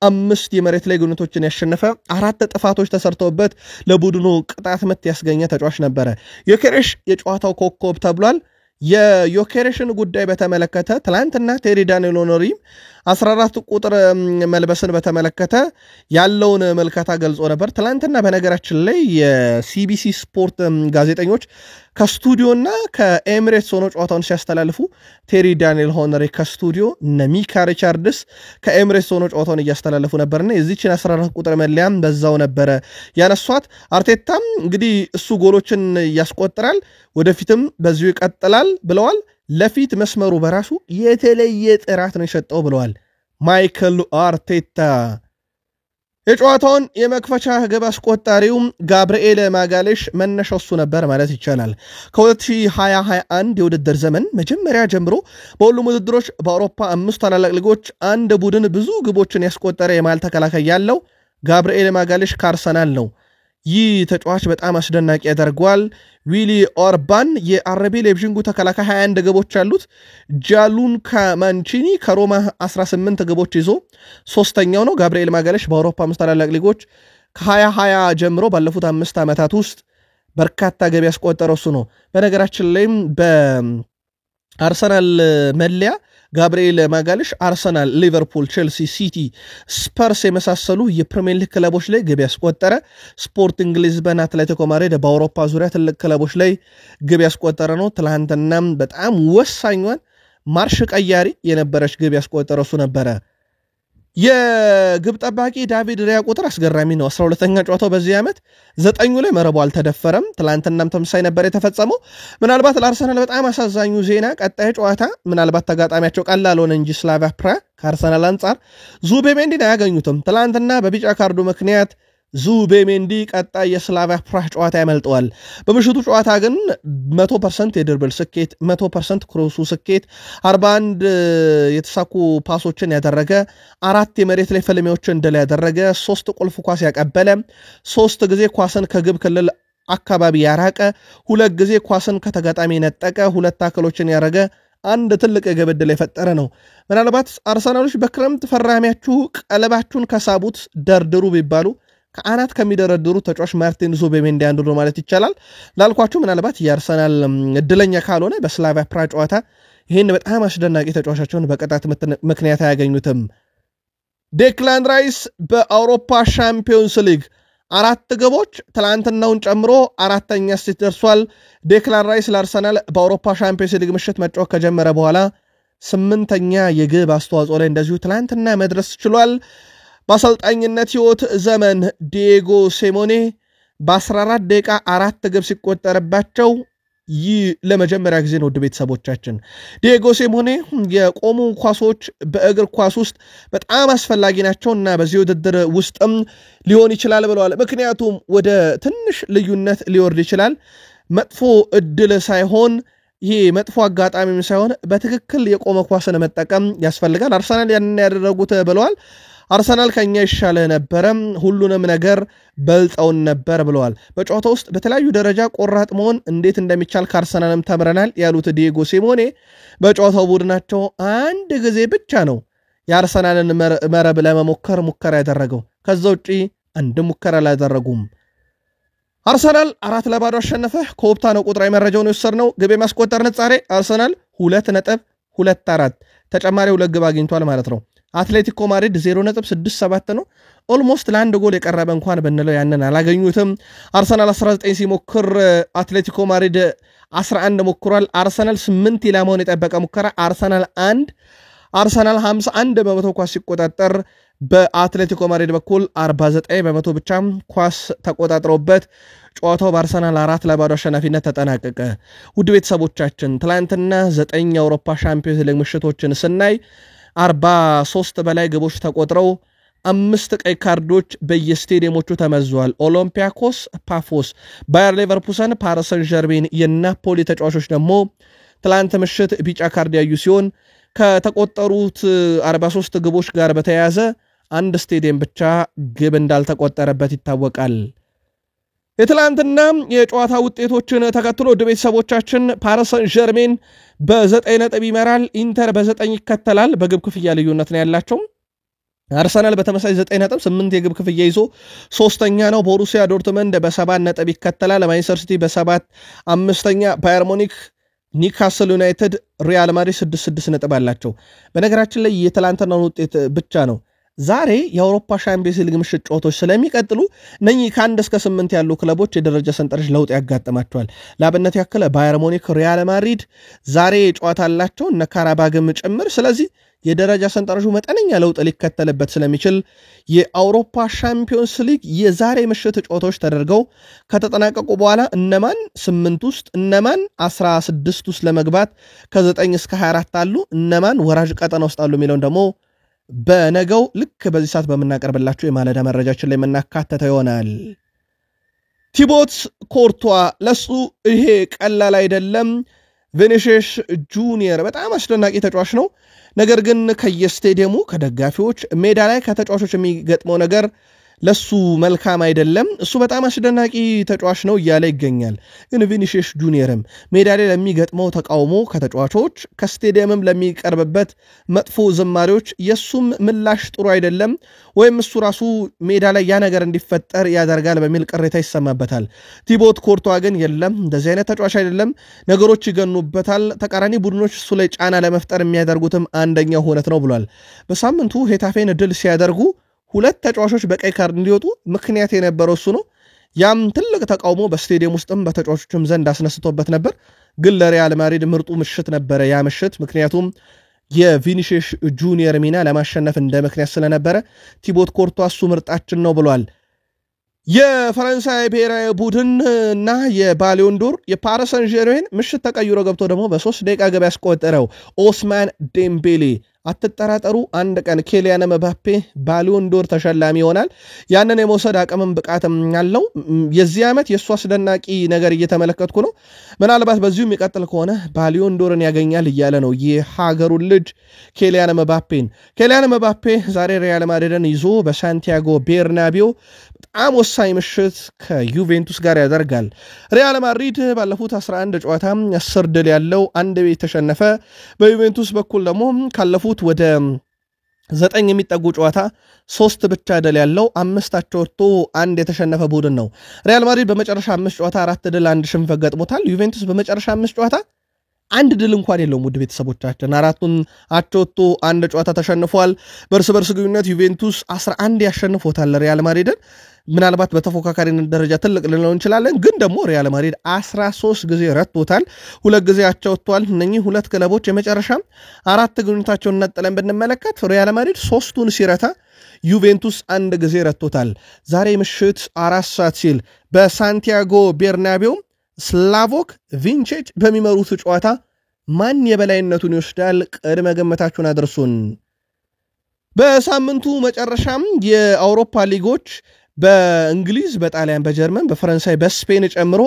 5 የመሬት ላይ ግንኙነቶችን ያሸነፈ፣ 4 ጥፋቶች ተሰርተውበት ለቡድኑ ቅጣት ምት ያስገኘ ተጫዋች ነበረ። ዮኬሬሽ የጨዋታው ኮከብ ተብሏል። የዮኬሬሽን ጉዳይ በተመለከተ ትላንትና ቴሪ ዳንኤል ኦኖሪ 14 ቁጥር መልበስን በተመለከተ ያለውን መልከታ ገልጾ ነበር። ትላንትና በነገራችን ላይ የሲቢሲ ስፖርት ጋዜጠኞች ከስቱዲዮና ከኤሚሬትስ ሆኖ ጨዋታውን ሲያስተላልፉ ቴሪ ዳንኤል ኦኖሪ ከስቱዲዮ ሚካ ሪቻርድስ ከኤሚሬትስ ሆኖ ጨዋታውን እያስተላልፉ ነበርና የዚህችን 14 ቁጥር መለያም በዛው ነበረ ያነሷት። አርቴታም እንግዲህ እሱ ጎሎችን ያስቆጥራል፣ ወደፊትም በዚሁ ይቀጥላል ብለዋል። ለፊት መስመሩ በራሱ የተለየ ጥራት ነው የሰጠው ብለዋል ማይክል አርቴታ። የጨዋታውን የመክፈቻ ግብ አስቆጣሪው ጋብርኤል ማጋሌሽ መነሻው እሱ ነበር ማለት ይቻላል። ከ2021 የውድድር ዘመን መጀመሪያ ጀምሮ በሁሉም ውድድሮች በአውሮፓ 5 ታላላቅ ሊጎች አንድ ቡድን ብዙ ግቦችን ያስቆጠረ የማል ተከላካይ ያለው ጋብርኤል ማጋሌሽ ከአርሰናል ነው። ይህ ተጫዋች በጣም አስደናቂ ያደርገዋል። ዊሊ ኦርባን የአርቢ ሌይፕዚጉ ተከላካይ 21 ግቦች አሉት። ጃሉንካ ማንቺኒ ከሮማ 18 ግቦች ይዞ ሶስተኛው ነው። ጋብርኤል ማጋሌሽ በአውሮፓ 5 ታላላቅ ሊጎች ከ2020 ጀምሮ ባለፉት 5 ዓመታት ውስጥ በርካታ ገቢ ያስቆጠረው እሱ ነው። በነገራችን ላይም በአርሰናል መለያ ጋብርኤል ማጋሌሽ አርሰናል፣ ሊቨርፑል፣ ቼልሲ፣ ሲቲ፣ ስፐርስ የመሳሰሉ የፕሪሚየር ሊግ ክለቦች ላይ ግብ ያስቆጠረ፣ ስፖርቲንግ ሊዝበን፣ አትሌቲኮ ማድሪድ በአውሮፓ ዙሪያ ትልቅ ክለቦች ላይ ግብ ያስቆጠረ ነው። ትላንትናም በጣም ወሳኟን ማርሽ ቀያሪ የነበረች ግብ ያስቆጠረ እሱ ነበረ። የግብ ጠባቂ ዳቪድ ሪያ ቁጥር አስገራሚ ነው። 12ኛ ጨዋታው በዚህ ዓመት 9 ላይ መረቡ አልተደፈረም። ትላንትናም ተመሳሳይ ነበር የተፈጸመው። ምናልባት ለአርሰናል በጣም አሳዛኙ ዜና ቀጣይ ጨዋታ ምናልባት ተጋጣሚያቸው ቀላል ሆነ እንጂ ስላቪያ ፕራ ከአርሰናል አንጻር ዙቤሜንዲን አያገኙትም። ትላንትና በቢጫ ካርዱ ምክንያት ዙቤሜንዲ ቀጣይ የስላቪያ ፕራህ ጨዋታ ያመልጠዋል። በምሽቱ ጨዋታ ግን 100% የድርብል ስኬት፣ 100% ክሮሱ ስኬት፣ 41 የተሳኩ ፓሶችን ያደረገ፣ 4 የመሬት ላይ ፍልሚያዎችን ድል ያደረገ፣ 3 ቁልፍ ኳስ ያቀበለ፣ 3 ጊዜ ኳስን ከግብ ክልል አካባቢ ያራቀ፣ 2 ጊዜ ኳስን ከተጋጣሚ ነጠቀ፣ 2 ታክሎችን ያረገ፣ አንድ ትልቅ የግብ ዕድል የፈጠረ ነው። ምናልባት አርሰናሎች በክረምት ፈራሚያችሁ ቀለባችሁን ከሳቡት ደርድሩ ቢባሉ ከአናት ከሚደረድሩ ተጫዋች ማርቲን ዙቤሜንዲ አንዱ ነው ማለት ይቻላል። ላልኳችሁ ምናልባት የአርሰናል እድለኛ ካልሆነ በስላቪያ ፕራ ጨዋታ ይህን በጣም አስደናቂ ተጫዋቻቸውን በቅጣት ምክንያት አያገኙትም። ዴክላን ራይስ በአውሮፓ ሻምፒዮንስ ሊግ 4 ግቦች ትላንትናውን ጨምሮ 4ኛ ስቴት ደርሷል። ዴክላን ራይስ ለአርሰናል በአውሮፓ ሻምፒዮንስ ሊግ ምሽት መጫወት ከጀመረ በኋላ 8ኛ የግብ አስተዋጽኦ ላይ እንደዚሁ ትላንትና መድረስ ችሏል። በአሰልጣኝነት ህይወት ዘመን ዲየጎ ሲሞኔ በ14 ደቂቃ 4 ግብ ሲቆጠርባቸው ይህ ለመጀመሪያ ጊዜ ነው። ውድ ቤተሰቦቻችን ዲየጎ ሲሞኔ የቆሙ ኳሶች በእግር ኳስ ውስጥ በጣም አስፈላጊ ናቸውና በዚህ ውድድር ውስጥም ሊሆን ይችላል ብለዋል። ምክንያቱም ወደ ትንሽ ልዩነት ሊወርድ ይችላል። መጥፎ እድል ሳይሆን ይሄ መጥፎ አጋጣሚም ሳይሆን በትክክል የቆመ ኳስን መጠቀም ያስፈልጋል። አርሰናል ያንን ያደረጉት ብለዋል። አርሰናል ከኛ ይሻለ ነበር ሁሉንም ነገር በልጠውን ነበር ብለዋል በጨዋታው ውስጥ በተለያዩ ደረጃ ቆራጥ መሆን እንዴት እንደሚቻል ከአርሰናልም ተምረናል ያሉት ዲየጎ ሲሞኔ በጨዋታው ቡድናቸው አንድ ጊዜ ብቻ ነው የአርሰናልን መረብ ለመሞከር ሙከራ ያደረገው ከዛ ውጪ አንድ ሙከራ አላደረጉም አርሰናል 4-0 አሸነፈ ኮፕታ ነው ቁጥራዊ መረጃውን የወሰድነው ግብ ማስቆጠር ነጻሬ አርሰናል 2.24 ተጨማሪ 2 ግብ አግኝቷል ማለት ነው አትሌቲኮ ማድሪድ 0.67 ነው ኦልሞስት ለአንድ ጎል የቀረበ እንኳን ብንለው ያንን አላገኙትም አርሰናል 19 ሲሞክር አትሌቲኮ ማድሪድ 11 ሞክሯል አርሰናል 8 ኢላማውን የጠበቀ ሙከራ አርሰናል 1 አርሰናል 51 በመቶ ኳስ ሲቆጣጠር በአትሌቲኮ ማድሪድ በኩል 49 በመቶ ብቻ ኳስ ተቆጣጥሮበት ጨዋታው በአርሰናል 4-0 አሸናፊነት ተጠናቀቀ ውድ ቤተሰቦቻችን ትላንትና 9 የአውሮፓ ሻምፒዮንስ ሊግ ምሽቶችን ስናይ 43 በላይ ግቦች ተቆጥረው 5 ቀይ ካርዶች በየስቴዲየሞቹ ተመዟል ኦሎምፒያኮስ ፓፎስ ባየር ሌቨርኩሰን ፓሪስ ሰን ዠርሜን የናፖሊ ተጫዋቾች ደግሞ ትላንት ምሽት ቢጫ ካርድ ያዩ ሲሆን ከተቆጠሩት 43 ግቦች ጋር በተያያዘ አንድ ስቴዲየም ብቻ ግብ እንዳልተቆጠረበት ይታወቃል የትላንትና የጨዋታ ውጤቶችን ተከትሎ ወደ ቤተሰቦቻችን ፓሪስ ሰን ዠርሜን በ9 ነጥብ ይመራል ኢንተር በ9 ይከተላል በግብ ክፍያ ልዩነት ነው ያላቸው አርሰናል በተመሳሳይ 9 ነጥብ 8 የግብ ክፍያ ይዞ ሶስተኛ ነው ቦሩሲያ ዶርትመንድ በ7 ነጥብ ይከተላል ማንቸስተር ሲቲ በ7 አምስተኛ ባየር ሙኒክ ኒውካስል ዩናይትድ ሪያል ማድሪድ 6 ነጥብ አላቸው በነገራችን ላይ የትላንትናው ውጤት ብቻ ነው ዛሬ የአውሮፓ ሻምፒዮንስ ሊግ ምሽት ጨዋታዎች ስለሚቀጥሉ ነኚህ ከ1 እስከ 8 ያሉ ክለቦች የደረጃ ሰንጠረዥ ለውጥ ያጋጥማቸዋል ለአብነት ያክል ባየር ሙኒክ ሪያል ማድሪድ ዛሬ ጨዋታ አላቸው እነ ካራባግም ጭምር ስለዚህ የደረጃ ሰንጠረዡ መጠነኛ ለውጥ ሊከተልበት ስለሚችል የአውሮፓ ሻምፒዮንስ ሊግ የዛሬ ምሽት ጨዋታዎች ተደርገው ከተጠናቀቁ በኋላ እነማን 8 ውስጥ እነማን 16 ውስጥ ለመግባት ከ9 እስከ 24 አሉ እነማን ወራጅ ቀጠና ውስጥ አሉ የሚለውን ደግሞ በነገው ልክ በዚህ ሰዓት በመናቀርብላችሁ የማለዳ መረጃችን ላይ መናካተተ ይሆናል ቲቦት ኮርቷ ለሱ ይሄ ቀላል አይደለም ቪኒሺየስ ጁኒየር በጣም አስደናቂ ተጫዋች ነው ነገር ግን ከየስቴዲየሙ ከደጋፊዎች ሜዳ ላይ ከተጫዋቾች የሚገጥመው ነገር ለሱ መልካም አይደለም እሱ በጣም አስደናቂ ተጫዋች ነው እያለ ይገኛል ግን ቪኒሺየስ ጁኒየርም ሜዳ ላይ ለሚገጥመው ተቃውሞ ከተጫዋቾች ከስቴዲየምም ለሚቀርብበት መጥፎ ዝማሬዎች የሱም ምላሽ ጥሩ አይደለም ወይም እሱ ራሱ ሜዳ ላይ ያ ነገር እንዲፈጠር ያደርጋል በሚል ቅሬታ ይሰማበታል ቲቦት ኮርቷ ግን የለም እንደዚህ አይነት ተጫዋች አይደለም ነገሮች ይገኑበታል ተቃራኒ ቡድኖች እሱ ላይ ጫና ለመፍጠር የሚያደርጉትም አንደኛው ሆነት ነው ብሏል በሳምንቱ ሄታፌን ድል ሲያደርጉ 2 ተጫዋቾች በቀይ ካርድ እንዲወጡ ምክንያት የነበረው እሱ ነው ያም ትልቅ ተቃውሞ በስቴዲየም ውስጥም በተጫዋቾችም ዘንድ አስነስቶበት ነበር ግን ለሪያል ማድሪድ ምርጡ ምሽት ነበረ ያ ምሽት ምክንያቱም የቪኒሺየስ ጁኒየር ሚና ለማሸነፍ እንደ ምክንያት ስለነበረ ቲቦት ኮርቷ እሱ ምርጣችን ነው ብሏል የፈረንሳይ ብሔራዊ ቡድን እና የባሊዮን ዶር የፓሪስ ሰን ዠርሜን ምሽት ተቀይሮ ገብቶ ደግሞ በ3 ደቂቃ ገብ ያስቆጠረው ኦስማን ዴምቤሌ አትጠራጠሩ አንድ ቀን ኬሊያን መባፔ ባሊዮን ዶር ተሸላሚ ይሆናል ያንን የመውሰድ አቅምም ብቃትም ያለው የዚህ ዓመት የሱ አስደናቂ ነገር እየተመለከትኩ ነው ምናልባት በዚሁ የሚቀጥል ከሆነ ባሊዮን ዶርን ያገኛል እያለ ነው የሀገሩን ልጅ ኬሊያን መባፔ ዛሬ ሪያል ማድሪድን ይዞ በሳንቲያጎ ቤርናቢዮ በጣም ወሳኝ ምሽት ከዩቬንቱስ ጋር ያደርጋል ሪያል ማድሪድ ባለፉት 11 ጨዋታ 10 ድል ያለው አንድ ቤት ተሸነፈ በዩቬንቱስ በኩል ደግሞ ካለፉት ወደ 9 የሚጠጉ ጨዋታ 3 ብቻ ድል ያለው 5 አቻ ወጥቶ አንድ የተሸነፈ ቡድን ነው ሪያል ማድሪድ በመጨረሻ 5 ጨዋታ 4 ድል አንድ ሽንፈት ገጥሞታል ዩቬንቱስ በመጨረሻ 5 ጨዋታ አንድ ድል እንኳን የለውም ውድ ቤተሰቦቻችን 4ቱን አቻ ወጥቶ አንድ ጨዋታ ተሸንፏል በርስ ግንኙነት ዩቬንቱስ 11 ያሸንፎታል ሪያል ማድሪድን ምናልባት በተፎካካሪነት ደረጃ ትልቅ ልንለው እንችላለን ግን ደግሞ ሪያል ማድሪድ 13 ጊዜ ረቶታል 2 ጊዜ አቻ ወጥቷል እነኚህ 2 ክለቦች የመጨረሻ 4 ግንኙነታቸውን ነጥለን ብንመለከት ሪያል ማድሪድ 3ቱን ሲረታ ዩቬንቱስ 1 ጊዜ ረቶታል ዛሬ ምሽት 4 ሰዓት ሲል በሳንቲያጎ ቤርናቢዮ ስላቮክ ቪንቼች በሚመሩት ጨዋታ ማን የበላይነቱን ይወስዳል ቅድመ ግምታችሁን አድርሱን በሳምንቱ መጨረሻም የአውሮፓ ሊጎች በእንግሊዝ በጣሊያን በጀርመን በፈረንሳይ በስፔን ጨምሮ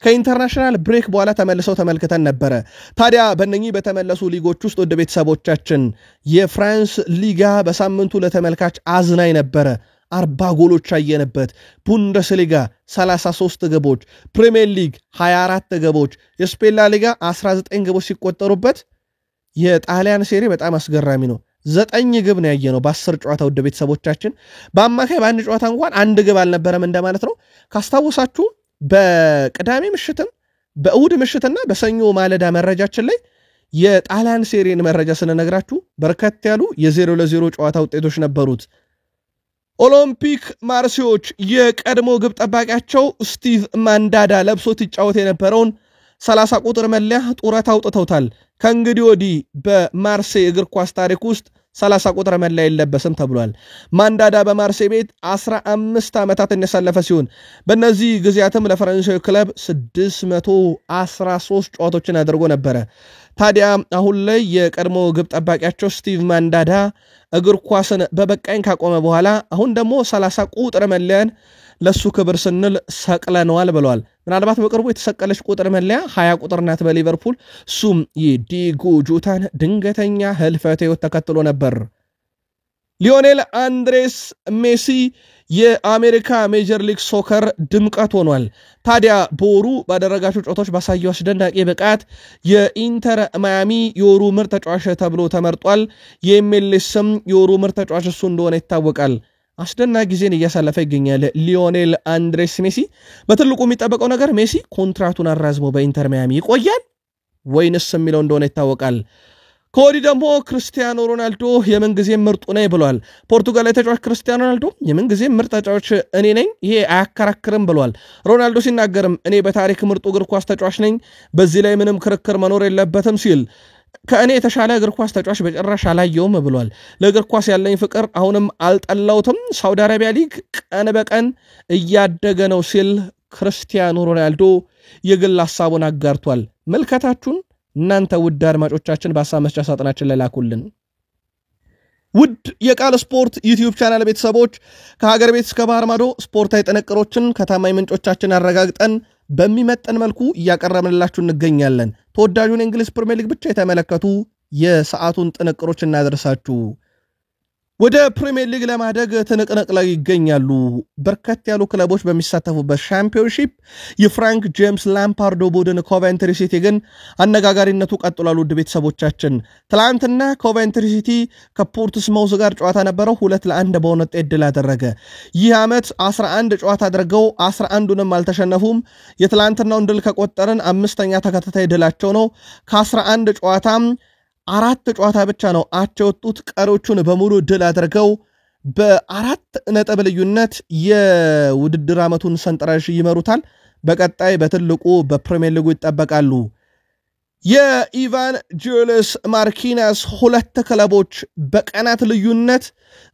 ከኢንተርናሽናል ብሬክ በኋላ ተመልሰው ተመልክተን ነበረ። ታዲያ በእነኚህ በተመለሱ ሊጎች ውስጥ ወደ ቤተሰቦቻችን የፍራንስ ሊጋ በሳምንቱ ለተመልካች አዝናኝ ነበረ። 40 ጎሎች አየነበት። ቡንደስሊጋ 33 ግቦች፣ ፕሪሚየር ሊግ 24 ግቦች፣ የስፔን ላ ሊጋ 19 ግቦች ሲቆጠሩበት የጣሊያን ሴሪ በጣም አስገራሚ ነው። 9 ግብ ነው ያየነው በ10 ጨዋታ ወደ ቤተሰቦቻችን። በአማካይ በአንድ ጨዋታ እንኳን አንድ ግብ አልነበረም እንደማለት ነው። ካስታወሳችሁ በቅዳሜ ምሽትም በእሁድ ምሽትና በሰኞ ማለዳ መረጃችን ላይ የጣሊያን ሴሪን መረጃ ስንነግራችሁ በርከት ያሉ የ0-0 ጨዋታ ውጤቶች ነበሩት። ኦሎምፒክ ማርሴዮች የቀድሞ ግብ ጠባቂያቸው ስቲቭ ማንዳዳ ለብሶት ይጫወት የነበረውን 30 ቁጥር መለያ ጡረታ አውጥተውታል። ከእንግዲህ ወዲህ በማርሴይ እግር ኳስ ታሪክ ውስጥ 30 ቁጥር መለያ አይለበስም ተብሏል። ማንዳዳ በማርሴይ ቤት 15 ዓመታትን ያሳለፈ ሲሆን በእነዚህ ጊዜያትም ለፈረንሳዊ ክለብ 613 ጨዋታዎችን አድርጎ ነበረ። ታዲያ አሁን ላይ የቀድሞ ግብ ጠባቂያቸው ስቲቭ ማንዳዳ እግር ኳስን በበቃኝ ካቆመ በኋላ አሁን ደግሞ 30 ቁጥር መለያን ለሱ ክብር ስንል ሰቅለነዋል ብለዋል። ምናልባት በቅርቡ የተሰቀለች ቁጥር መለያ 20 ቁጥር ናት በሊቨርፑል። እሱም የዲጎ ጆታን ድንገተኛ ህልፈተ ህይወት ተከትሎ ነበር። ሊዮኔል አንድሬስ ሜሲ የአሜሪካ ሜጀር ሊግ ሶከር ድምቀት ሆኗል። ታዲያ በወሩ ባደረጋቸው ጨዋታዎች ባሳየው አስደናቂ ብቃት የኢንተር ማያሚ የወሩ ምርጥ ተጫዋች ተብሎ ተመርጧል። የኤምኤልኤስም የወሩ ምርጥ ተጫዋች እሱ እንደሆነ ይታወቃል። አስደናቂ ጊዜን እያሳለፈ ይገኛል ሊዮኔል አንድሬስ ሜሲ። በትልቁ የሚጠበቀው ነገር ሜሲ ኮንትራቱን አራዝሞ በኢንተር ማያሚ ይቆያል ወይንስ የሚለው እንደሆነ ይታወቃል። ከወዲህ ደግሞ ክርስቲያኖ ሮናልዶ የምንጊዜም ምርጡ ነኝ ብሏል። ፖርቱጋላዊ ተጫዋች ክርስቲያኖ ሮናልዶ የምንጊዜም ምርጥ ተጫዋች እኔ ነኝ፣ ይሄ አያከራክርም ብሏል። ሮናልዶ ሲናገርም እኔ በታሪክ ምርጡ እግር ኳስ ተጫዋች ነኝ፣ በዚህ ላይ ምንም ክርክር መኖር የለበትም ሲል ከእኔ የተሻለ እግር ኳስ ተጫዋች በጭራሽ አላየውም ብሏል። ለእግር ኳስ ያለኝ ፍቅር አሁንም አልጠላውትም፣ ሳውዲ አረቢያ ሊግ ቀን በቀን እያደገ ነው ሲል ክርስቲያኖ ሮናልዶ የግል ሐሳቡን አጋርቷል። መልከታችሁን እናንተ ውድ አድማጮቻችን በሐሳብ መስጫ ሳጥናችን ላይ ላኩልን። ውድ የቃል ስፖርት ዩቲዩብ ቻናል ቤተሰቦች ከሀገር ቤት እስከ ባህር ማዶ ስፖርታዊ ጥንቅሮችን ከታማኝ ምንጮቻችን አረጋግጠን በሚመጠን መልኩ እያቀረብንላችሁ እንገኛለን። ተወዳጁን እንግሊዝ ፕሪሚየር ሊግ ብቻ የተመለከቱ የሰዓቱን ጥንቅሮች እናደርሳችሁ። ወደ ፕሪሚየር ሊግ ለማደግ ትንቅንቅ ላይ ይገኛሉ በርከት ያሉ ክለቦች በሚሳተፉበት ሻምፒዮንሺፕ የፍራንክ ጄምስ ላምፓርዶ ቡድን ኮቨንትሪ ሲቲ ግን አነጋጋሪነቱ ቀጥሏል። ውድ ቤተሰቦቻችን ትላንትና ኮቨንትሪ ሲቲ ከፖርትስማውዝ ጋር ጨዋታ ነበረው 2-1 በሆነ ውጤት ድል አደረገ። ይህ ዓመት 11 ጨዋታ አድርገው 11ዱንም አልተሸነፉም። የትላንትናውን ድል ከቆጠርን 5ኛ ተከታታይ ድላቸው ነው። ከ11 ጨዋታም 4 ጨዋታ ብቻ ነው አቻ የወጡት። ቀሪዎቹን በሙሉ ድል አድርገው በ4 ነጥብ ልዩነት የውድድር ዓመቱን ሰንጠረዥ ይመሩታል። በቀጣይ በትልቁ በፕሪሚየር ሊጉ ይጠበቃሉ። የኢቫን ጁልስ ማርኪናስ 2 ክለቦች በቀናት ልዩነት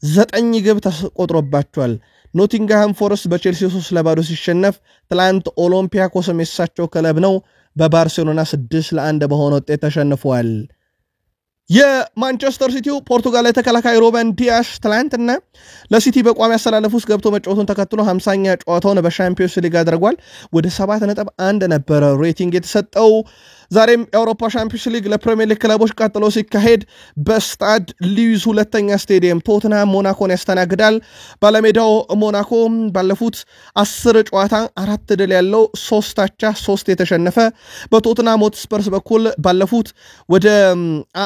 9 ግብ ተቆጥሮባቸዋል። ኖቲንግሃም ፎረስት በቼልሲ 3-0 ሲሸነፍ ትላንት ኦሎምፒያኮስ የሳቸው ክለብ ነው በባርሴሎና 6-1 በሆነ ውጤት ተሸንፈዋል። የማንቸስተር ሲቲው ፖርቱጋላዊ ተከላካይ ሩበን ዲያሽ ትላንትና ለሲቲ በቋሚ አሰላለፍ ውስጥ ገብቶ መጫወቱን ተከትሎ 50ኛ ጨዋታውን በሻምፒዮንስ ሊግ አድርጓል። ወደ 7.1 ነበረ ሬቲንግ የተሰጠው። ዛሬም የአውሮፓ ሻምፒዮንስ ሊግ ለፕሪሚየር ሊግ ክለቦች ቀጥሎ ሲካሄድ በስታድ ሉዊስ ሁለተኛ ስቴዲየም ቶትንሃም ሞናኮን ያስተናግዳል። ባለሜዳው ሞናኮ ባለፉት 10 ጨዋታ 4 ድል ያለው 3 አቻ 3 የተሸነፈ፣ በቶትንሃም ሆትስፐርስ በኩል ባለፉት ወደ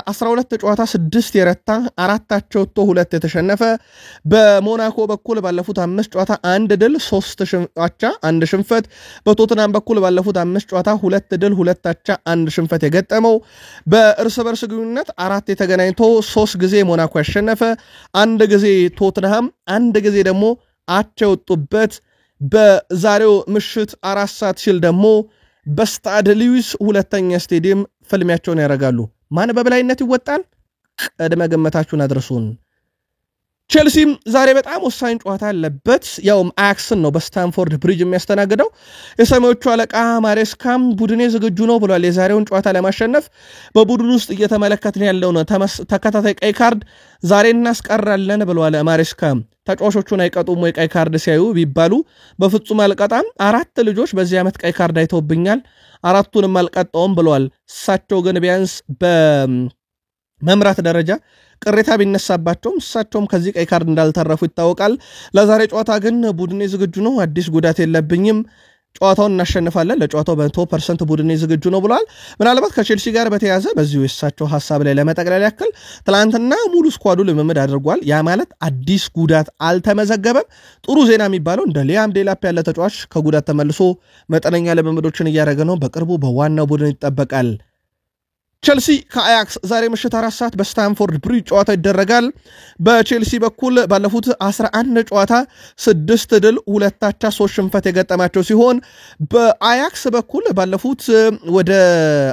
12 ጨዋታ 6 የረታ 4 አቻ ወጥቶ 2 የተሸነፈ፣ በሞናኮ በኩል ባለፉት 5 ጨዋታ 1 ድል 3 አቻ 1 ሽንፈት፣ በቶትንሃም በኩል ባለፉት 5 ጨዋታ 2 ድል 2 አቻ 1 ሽንፈት የገጠመው፣ በእርስ በርስ ግንኙነት 4 የተገናኝቶ 3 ጊዜ ሞናኮ ያሸነፈ፣ 1 ጊዜ ቶትንሃም 1 ጊዜ ደግሞ አቻ የወጡበት በዛሬው ምሽት 4 ሰዓት ሲል ደግሞ በስታድ ሉዊስ ሁለተኛ ስቴዲየም ፍልሚያቸውን ያደርጋሉ። ማን በበላይነት ይወጣል? ቀድመ ገመታችሁን አድርሱን። ቼልሲም ዛሬ በጣም ወሳኝ ጨዋታ አለበት። ያውም አያክስን ነው በስታንፎርድ ብሪጅ የሚያስተናግደው። የሰማዮቹ አለቃ ማሬስካም ቡድኔ ዝግጁ ነው ብሏል። የዛሬውን ጨዋታ ለማሸነፍ በቡድን ውስጥ እየተመለከትን ያለው ነው ተከታታይ ቀይ ካርድ ዛሬ እናስቀራለን ብሏል ማሬስካም። ተጫዋቾቹን አይቀጡም ወይ ቀይ ካርድ ሲያዩ ቢባሉ በፍጹም አልቀጣም። 4 ልጆች በዚህ ዓመት ቀይ ካርድ አይተውብኛል፣ 4ቱንም አልቀጣውም ብሏል። እሳቸው ግን ቢያንስ በመምራት ደረጃ ቅሬታ ቢነሳባቸውም እሳቸውም ከዚህ ቀይ ካርድ እንዳልተረፉ ይታወቃል። ለዛሬ ጨዋታ ግን ቡድኔ ዝግጁ ነው፣ አዲስ ጉዳት የለብኝም፣ ጨዋታውን እናሸንፋለን፣ ለጨዋታው 100% ቡድኔ ዝግጁ ነው ብለዋል። ምናልባት ከቼልሲ ጋር በተያያዘ በዚሁ የእሳቸው ሐሳብ ላይ ለመጠቅለል ያክል ትላንትና ሙሉ ስኳዱ ልምምድ አድርጓል። ያ ማለት አዲስ ጉዳት አልተመዘገበም። ጥሩ ዜና የሚባለው እንደ ሊያም ዴላፕ ያለ ተጫዋች ከጉዳት ተመልሶ መጠነኛ ልምምዶችን እያደረገ ነው። በቅርቡ በዋናው ቡድን ይጠበቃል። ቼልሲ ከአያክስ ዛሬ ምሽት 4 ሰዓት በስታንፎርድ ብሪጅ ጨዋታ ይደረጋል። በቼልሲ በኩል ባለፉት 11 ጨዋታ 6 ድል 2 አቻ 3 ሽንፈት የገጠማቸው ሲሆን በአያክስ በኩል ባለፉት ወደ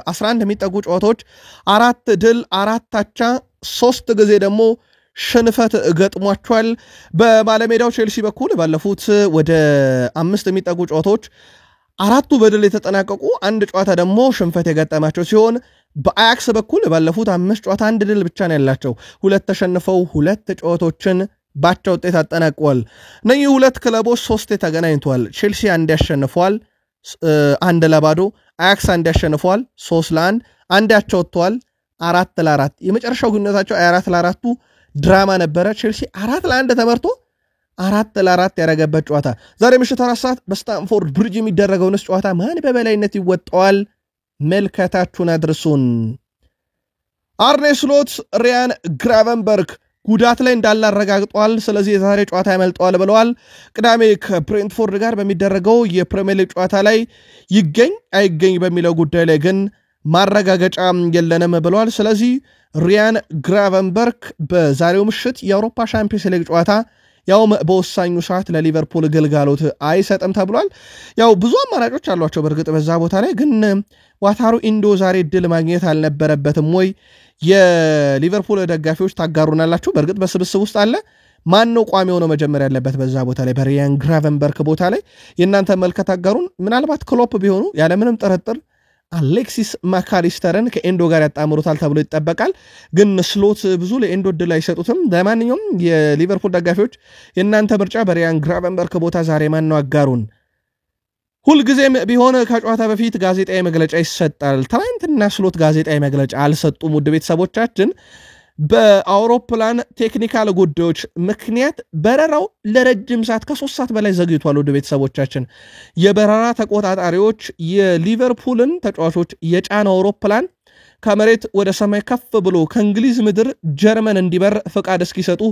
11 የሚጠጉ ጨዋታዎች 4 ድል 4 አቻ 3 ጊዜ ደግሞ ሽንፈት ገጥሟቸዋል። በባለሜዳው ቼልሲ በኩል ባለፉት ወደ 5 የሚጠጉ ጨዋታዎች 4ቱ በድል የተጠናቀቁ፣ 1 ጨዋታ ደግሞ ሽንፈት የገጠማቸው ሲሆን በአያክስ በኩል ባለፉት 5 ጨዋታ 1 ድል ብቻ ነው ያላቸው። 2 ተሸንፈው 2 ጨዋታዎችን ባቻ ውጤት አጠናቀዋል። እነዚህ 2 ክለቦች 3 ተገናኝተዋል። ቼልሲ 1 ያሸንፈዋል 1-0፣ አያክስ 1 ያሸንፈዋል 3-1፣ 1 አቻ ወጥተዋል 4-4። የመጨረሻው ግንኙነታቸው 4-4ቱ ድራማ ነበረ። ቼልሲ 4-1 ተመርቶ 4-4 ያረገበት ጨዋታ ዛሬ ምሽት 4 ሰዓት በስታንፎርድ ብሪጅ የሚደረገውንስ ጨዋታ ማን በበላይነት ይወጣዋል? መልከታችሁን አድርሱን። አርኔ ስሎት ሪያን ግራቨንበርግ ጉዳት ላይ እንዳላረጋግጧል። ስለዚህ የዛሬ ጨዋታ ያመልጠዋል ብለዋል። ቅዳሜ ከብሬንትፎርድ ጋር በሚደረገው የፕሪሚየር ሊግ ጨዋታ ላይ ይገኝ አይገኝ በሚለው ጉዳይ ላይ ግን ማረጋገጫ የለንም ብለዋል። ስለዚህ ሪያን ግራቨንበርግ በዛሬው ምሽት የአውሮፓ ሻምፒዮንስ ሊግ ጨዋታ ያውም በወሳኙ ሰዓት ለሊቨርፑል ግልጋሎት አይሰጥም ተብሏል። ያው ብዙ አማራጮች አሏቸው በእርግጥ በዛ ቦታ ላይ ግን ዋታሩ ኢንዶ ዛሬ ድል ማግኘት አልነበረበትም ወይ? የሊቨርፑል ደጋፊዎች ታጋሩናላችሁ። በእርግጥ በስብስብ ውስጥ አለ። ማን ነው ቋሚ ሆኖ መጀመር ያለበት በዛ ቦታ ላይ በሪያን ግራቨንበርግ ቦታ ላይ? የእናንተ መልከት አጋሩን። ምናልባት ክሎፕ ቢሆኑ ያለምንም ጥርጥር አሌክሲስ ማካሊስተርን ከኤንዶ ጋር ያጣምሩታል ተብሎ ይጠበቃል። ግን ስሎት ብዙ ለኤንዶ ድል አይሰጡትም። ለማንኛውም የሊቨርፑል ደጋፊዎች የእናንተ ምርጫ በሪያን ግራቨንበርግ ቦታ ዛሬ ማን ነው አጋሩን። ሁልጊዜም ቢሆን ከጨዋታ በፊት ጋዜጣዊ መግለጫ ይሰጣል። ትናንትና ስሎት ጋዜጣዊ መግለጫ አልሰጡም። ውድ ቤተሰቦቻችን በአውሮፕላን ቴክኒካል ጉዳዮች ምክንያት በረራው ለረጅም ሰዓት ከ3 ሰዓት በላይ ዘግይቷል። ወደ ቤተሰቦቻችን የበረራ ተቆጣጣሪዎች የሊቨርፑልን ተጫዋቾች የጫነ አውሮፕላን ከመሬት ወደ ሰማይ ከፍ ብሎ ከእንግሊዝ ምድር ጀርመን እንዲበር ፍቃድ እስኪሰጡ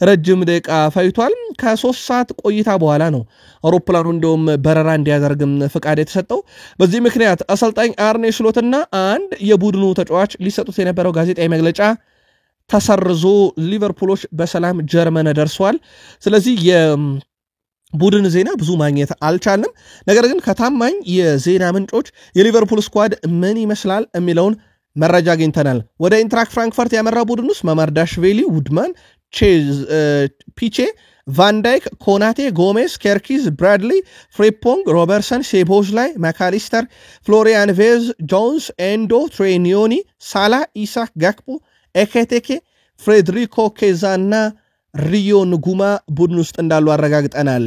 ረጅም ደቂቃ ፈይቷል። ከ3 ሰዓት ቆይታ በኋላ ነው አውሮፕላኑ እንደውም በረራ እንዲያደርግም ፍቃድ የተሰጠው። በዚህ ምክንያት አሰልጣኝ አርኔ ስሎትና አንድ የቡድኑ ተጫዋች ሊሰጡት የነበረው ጋዜጣዊ መግለጫ ተሰርዞ ሊቨርፑሎች በሰላም ጀርመን ደርሰዋል። ስለዚህ የቡድን ዜና ብዙ ማግኘት አልቻልንም። ነገር ግን ከታማኝ የዜና ምንጮች የሊቨርፑል ስኳድ ምን ይመስላል የሚለውን መረጃ አግኝተናል። ወደ ኢንትራክት ፍራንክፈርት ያመራው ቡድን ውስጥ ማማርዳሽቬሊ፣ ውድማን፣ ፒቼ፣ ቫንዳይክ፣ ኮናቴ፣ ጎሜስ፣ ኬርኪዝ፣ ብራድሊ፣ ፍሬፖንግ፣ ሮበርሰን፣ ሴቦዝላይ፣ ማካሊስተር፣ ፍሎሪያን ቬዝ፣ ጆንስ፣ ኤንዶ፣ ትሬኒዮኒ፣ ሳላ፣ ኢሳክ፣ ጋክፖ፣ ኤኬቴኬ፣ ፍሬድሪኮ ኬዛ እና ሪዮ ንጉማ ቡድን ውስጥ እንዳሉ አረጋግጠናል።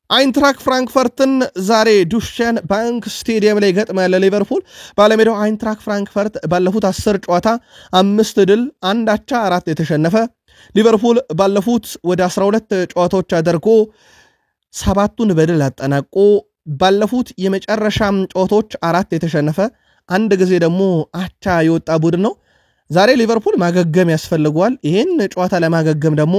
አይንትራክት ፍራንክፈርትን ዛሬ ዱሸን ባንክ ስቴዲየም ላይ ገጥማል ሊቨርፑል። ባለሜዳው አይንትራክት ፍራንክፈርት ባለፉት 10 ጨዋታ 5 ድል 1 አቻ 4 የተሸነፈ። ሊቨርፑል ባለፉት ወደ 12 ጨዋታዎች አድርጎ 7ቱን በድል አጠናቆ ባለፉት የመጨረሻ ጨዋታዎች 4 የተሸነፈ፣ 1 ጊዜ ደግሞ አቻ የወጣ ቡድን ነው። ዛሬ ሊቨርፑል ማገገም ያስፈልገዋል። ይህን ጨዋታ ለማገገም ደግሞ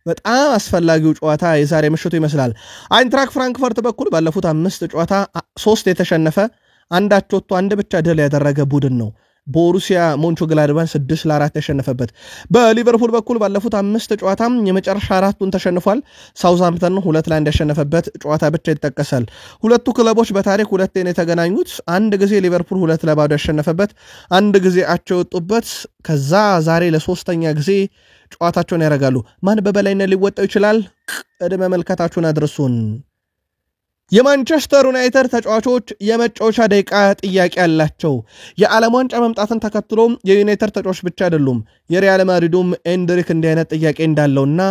በጣም አስፈላጊው ጨዋታ የዛሬ ምሽቱ ይመስላል። አይንትራክት ፍራንክፈርት በኩል ባለፉት 5 ጨዋታ 3 የተሸነፈ፣ 1 አቻ ወጥቶ 1 ብቻ ድል ያደረገ ቡድን ነው። ቦሩሲያ ሞንቾግላድባን 6-4 ያሸነፈበት። በሊቨርፑል በኩል ባለፉት 5 ጨዋታ የመጨረሻ 4ቱን ተሸንፏል። ሳውዝሃምፕተን 2-1 ያሸነፈበት ጨዋታ ብቻ ይጠቀሳል። ሁለቱ ክለቦች በታሪክ ሁለቴ ነው የተገናኙት። አንድ ጊዜ ሊቨርፑል 2-0 ያሸነፈበት፣ አንድ ጊዜ አቻ የወጡበት። ከዛ ዛሬ ለሶስተኛ ጊዜ ጨዋታቸውን ያደርጋሉ። ማን በበላይነት ሊወጣው ይችላል? ቅድመ መልከታችሁን አድርሱን። የማንቸስተር ዩናይትድ ተጫዋቾች የመጫወቻ ደቂቃ ጥያቄ አላቸው። የዓለም ዋንጫ መምጣትን ተከትሎ የዩናይትድ ተጫዋቾች ብቻ አይደሉም፣ የሪያል ማድሪዱም ኤንድሪክ እንዲህ አይነት ጥያቄ እንዳለውና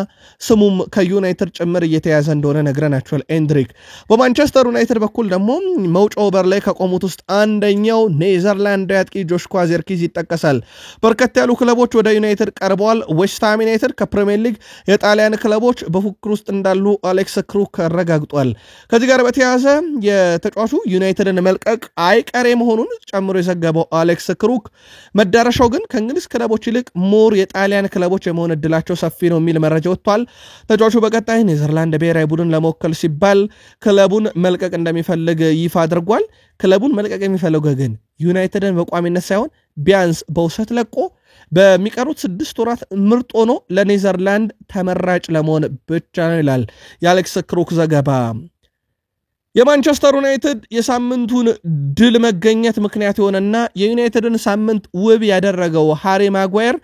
ስሙም ከዩናይትድ ጭምር እየተያዘ እንደሆነ ነግረናቸዋል። ኤንድሪክ በማንቸስተር ዩናይትድ በኩል ደግሞ መውጫው በር ላይ ከቆሙት ውስጥ አንደኛው ኔዘርላንዳዊ አጥቂ ጆሽኳ ዚርክዚ ይጠቀሳል። በርከት ያሉ ክለቦች ወደ ዩናይትድ ቀርበዋል። ዌስትሃም ዩናይትድ ከፕሪሚየር ሊግ የጣሊያን ክለቦች በፉክክር ውስጥ እንዳሉ አሌክስ ክሩክ አረጋግጧል። ከዚህ ጋር በተያያዘ የተጫዋቹ ዩናይትድን መልቀቅ አይቀሬ መሆኑን ጨምሮ የዘገበው አሌክስ ክሩክ መዳረሻው ግን ከእንግሊዝ ክለቦች ይልቅ ሞር የጣሊያን ክለቦች የመሆን እድላቸው ሰፊ ነው የሚል መረጃ ወጥቷል። ተጫዋቹ በቀጣይ ኔዘርላንድ ብሔራዊ ቡድን ለመወከል ሲባል ክለቡን መልቀቅ እንደሚፈልግ ይፋ አድርጓል። ክለቡን መልቀቅ የሚፈልገው ግን ዩናይትድን በቋሚነት ሳይሆን ቢያንስ በውሰት ለቆ በሚቀሩት 6 ወራት ምርጥ ሆኖ ለኔዘርላንድ ተመራጭ ለመሆን ብቻ ነው ይላል የአሌክስ ክሩክ ዘገባ። የማንቸስተር ዩናይትድ የሳምንቱን ድል መገኘት ምክንያት የሆነና የዩናይትድን ሳምንት ውብ ያደረገው ሃሪ ማጓየር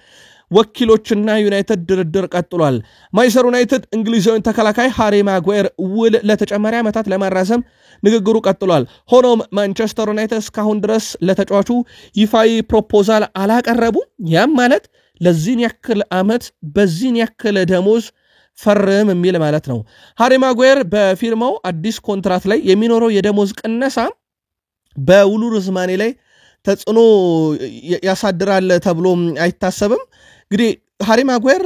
ወኪሎችና ዩናይትድ ድርድር ቀጥሏል። ማንቸስተር ዩናይትድ እንግሊዛዊውን ተከላካይ ሃሪ ማጓየር ውል ለተጨማሪ ዓመታት ለማራዘም ንግግሩ ቀጥሏል። ሆኖም ማንቸስተር ዩናይትድ እስካሁን ድረስ ለተጫዋቹ ይፋዊ ፕሮፖዛል አላቀረቡም። ያም ማለት ለዚህን ያክል ዓመት በዚህን ያክል ደሞዝ ፈርም የሚል ማለት ነው። ሃሪ ማጓየር በፊርማው አዲስ ኮንትራት ላይ የሚኖረው የደሞዝ ቅነሳ በውሉ ርዝማኔ ላይ ተጽዕኖ ያሳድራል ተብሎ አይታሰብም። እንግዲህ ሃሪ ማጓየር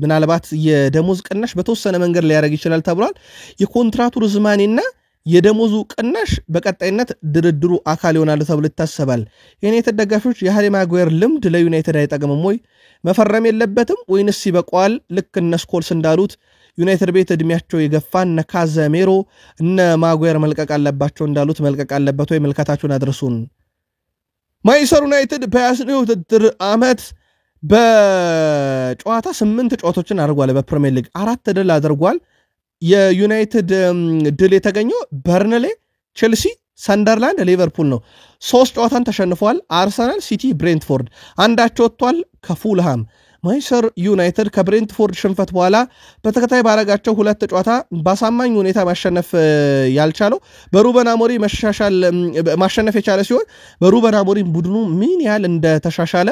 ምናልባት የደሞዝ ቅናሽ በተወሰነ መንገድ ሊያደርግ ይችላል ተብሏል። የኮንትራቱ ርዝማኔና የደሞዙ ቅናሽ በቀጣይነት ድርድሩ አካል ይሆናል ተብሎ ይታሰባል። የዩናይትድ ደጋፊዎች የሃሪ ማጓየር ልምድ ለዩናይትድ አይጠቅምም ወይ መፈረም የለበትም ወይንስ ይበቃዋል? ልክ እነ ስኮልስ እንዳሉት ዩናይትድ ቤት እድሜያቸው የገፋ እነ ካዘሜሮ እነ ማጓየር መልቀቅ አለባቸው እንዳሉት መልቀቅ አለበት ወይ? መልከታችሁን አድርሱን። ማንቸስተር ዩናይትድ በያዝነው ውድድር ዓመት በጨዋታ 8 ጨዋታዎችን አድርጓል። በፕሪሚየር ሊግ 4 ድል አድርጓል። የዩናይትድ ድል የተገኘው በርንሌ፣ ቼልሲ፣ ሰንደርላንድ፣ ሊቨርፑል ነው። 3 ጨዋታን ተሸንፈዋል። አርሰናል፣ ሲቲ፣ ብሬንትፎርድ አንዳቸው ወጥቷል ከፉልሃም። ማንቸስተር ዩናይትድ ከብሬንትፎርድ ሽንፈት በኋላ በተከታይ ባረጋቸው 2 ጨዋታ በአሳማኝ ሁኔታ ማሸነፍ ያልቻለው በሩበን አሞሪም ማሸነፍ የቻለ ሲሆን በሩበን አሞሪም ቡድኑ ምን ያህል እንደተሻሻለ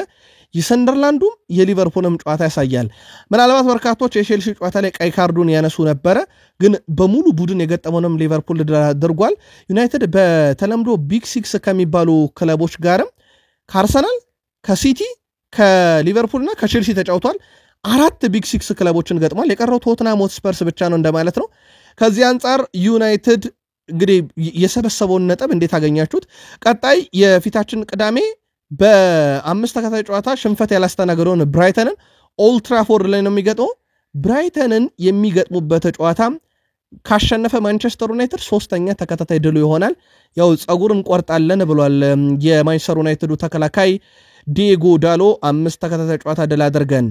የሰንደርላንዱም የሊቨርፑልም ጨዋታ ያሳያል። ምናልባት በርካቶች የቼልሲ ጨዋታ ላይ ቀይ ካርዱን ያነሱ ነበረ፣ ግን በሙሉ ቡድን የገጠመውንም ሊቨርፑል አድርጓል። ዩናይትድ በተለምዶ ቢግ 6 ከሚባሉ ክለቦች ጋርም ከአርሰናል፣ ከሲቲ፣ ከሊቨርፑልና ከቼልሲ ተጫውቷል። 4 ቢግ 6 ክለቦችን ገጥሟል። የቀረው ቶትናም ሆትስፐርስ ብቻ ነው እንደማለት ነው። ከዚህ አንጻር ዩናይትድ እንግዲህ የሰበሰበውን ነጥብ እንዴት አገኛችሁት? ቀጣይ የፊታችን ቅዳሜ በ5 ተከታታይ ጨዋታ ሽንፈት ያላስተናገደውን ብራይተንን ኦልትራፎርድ ላይ ነው የሚገጥመው። ብራይተንን የሚገጥሙበት ጨዋታ ካሸነፈ ማንቸስተር ዩናይትድ 3ኛ ተከታታይ ድሉ ይሆናል። ያው ጸጉር እንቆርጣለን ብሏል የማንቸስተር ዩናይትዱ ተከላካይ ዲየጎ ዳሎ። 5 ተከታታይ ጨዋታ ድል አድርገን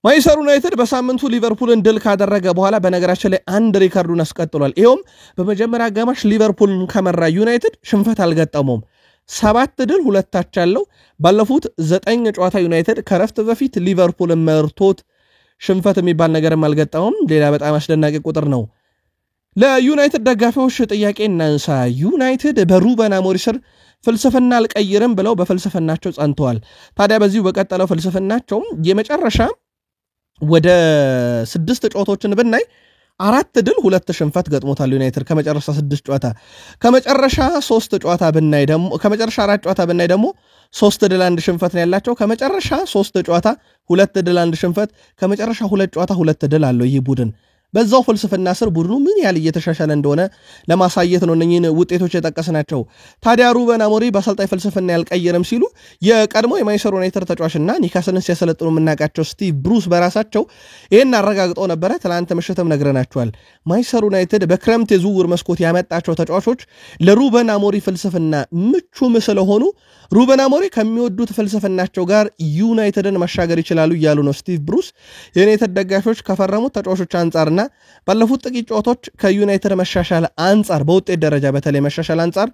ማንቸስተር ዩናይትድ በሳምንቱ ሊቨርፑልን ድል ካደረገ በኋላ በነገራችን ላይ አንድ ሪከርዱን አስቀጥሏል። ይኸውም በመጀመሪያ አጋማሽ ሊቨርፑልን ከመራ ዩናይትድ ሽንፈት አልገጠመውም። 7 ድል 2 አቻ ያለው። ባለፉት 9 ጨዋታ ዩናይትድ ከረፍት በፊት ሊቨርፑልን መርቶት ሽንፈት የሚባል ነገርም አልገጠመውም። ሌላ በጣም አስደናቂ ቁጥር ነው። ለዩናይትድ ደጋፊዎች ጥያቄ እናንሳ። ዩናይትድ በሩበን አሞሪም ስር ፍልስፍና አልቀይርም ብለው በፍልስፍናቸው ጸንተዋል። ታዲያ በዚሁ በቀጠለው ፍልስፍናቸው የመጨረሻ ወደ 6 ጨዋታዎችን ብናይ 4 ድል 2 ሽንፈት ገጥሞታል ዩናይትድ ከመጨረሻ 6 ጨዋታ። ከመጨረሻ 3 ጨዋታ ብናይ ደግሞ ከመጨረሻ 4 ጨዋታ ብናይ ደግሞ 3 ድል 1 ሽንፈት ነው ያላቸው። ከመጨረሻ 3 ጨዋታ 2 ድል 1 ሽንፈት፣ ከመጨረሻ 2 ጨዋታ 2 ድል አለው ይህ ቡድን። በዛው ፍልስፍና ስር ቡድኑ ምን ያህል እየተሻሻለ እንደሆነ ለማሳየት ነው እነኚህን ውጤቶች የጠቀስናቸው። ታዲያ ሩበን አሞሪም በአሰልጣኝ ፍልስፍና ያልቀየረም ሲሉ የቀድሞ የማንቸስተር ዩናይትድ ተጫዋችና ኒውካስልን ሲያሰለጥኑ የምናውቃቸው ስቲቭ ብሩስ በራሳቸው ይህን አረጋግጠው ነበረ። ትላንት ምሽትም ነግረናቸዋል። ማንቸስተር ዩናይትድ በክረምት የዝውውር መስኮት ያመጣቸው ተጫዋቾች ለሩበን አሞሪም ፍልስፍና ምቹ ስለሆኑ ሩበን አሞሪም ከሚወዱት ፍልስፍናቸው ጋር ዩናይትድን መሻገር ይችላሉ እያሉ ነው ስቲቭ ብሩስ። የዩናይትድ ደጋፊዎች ከፈረሙት ተጫዋቾች አንጻርና ባለፉት ጥቂት ጨዋታዎች ከዩናይትድ መሻሻል አንጻር በውጤት ደረጃ በተለይ መሻሻል አንጻር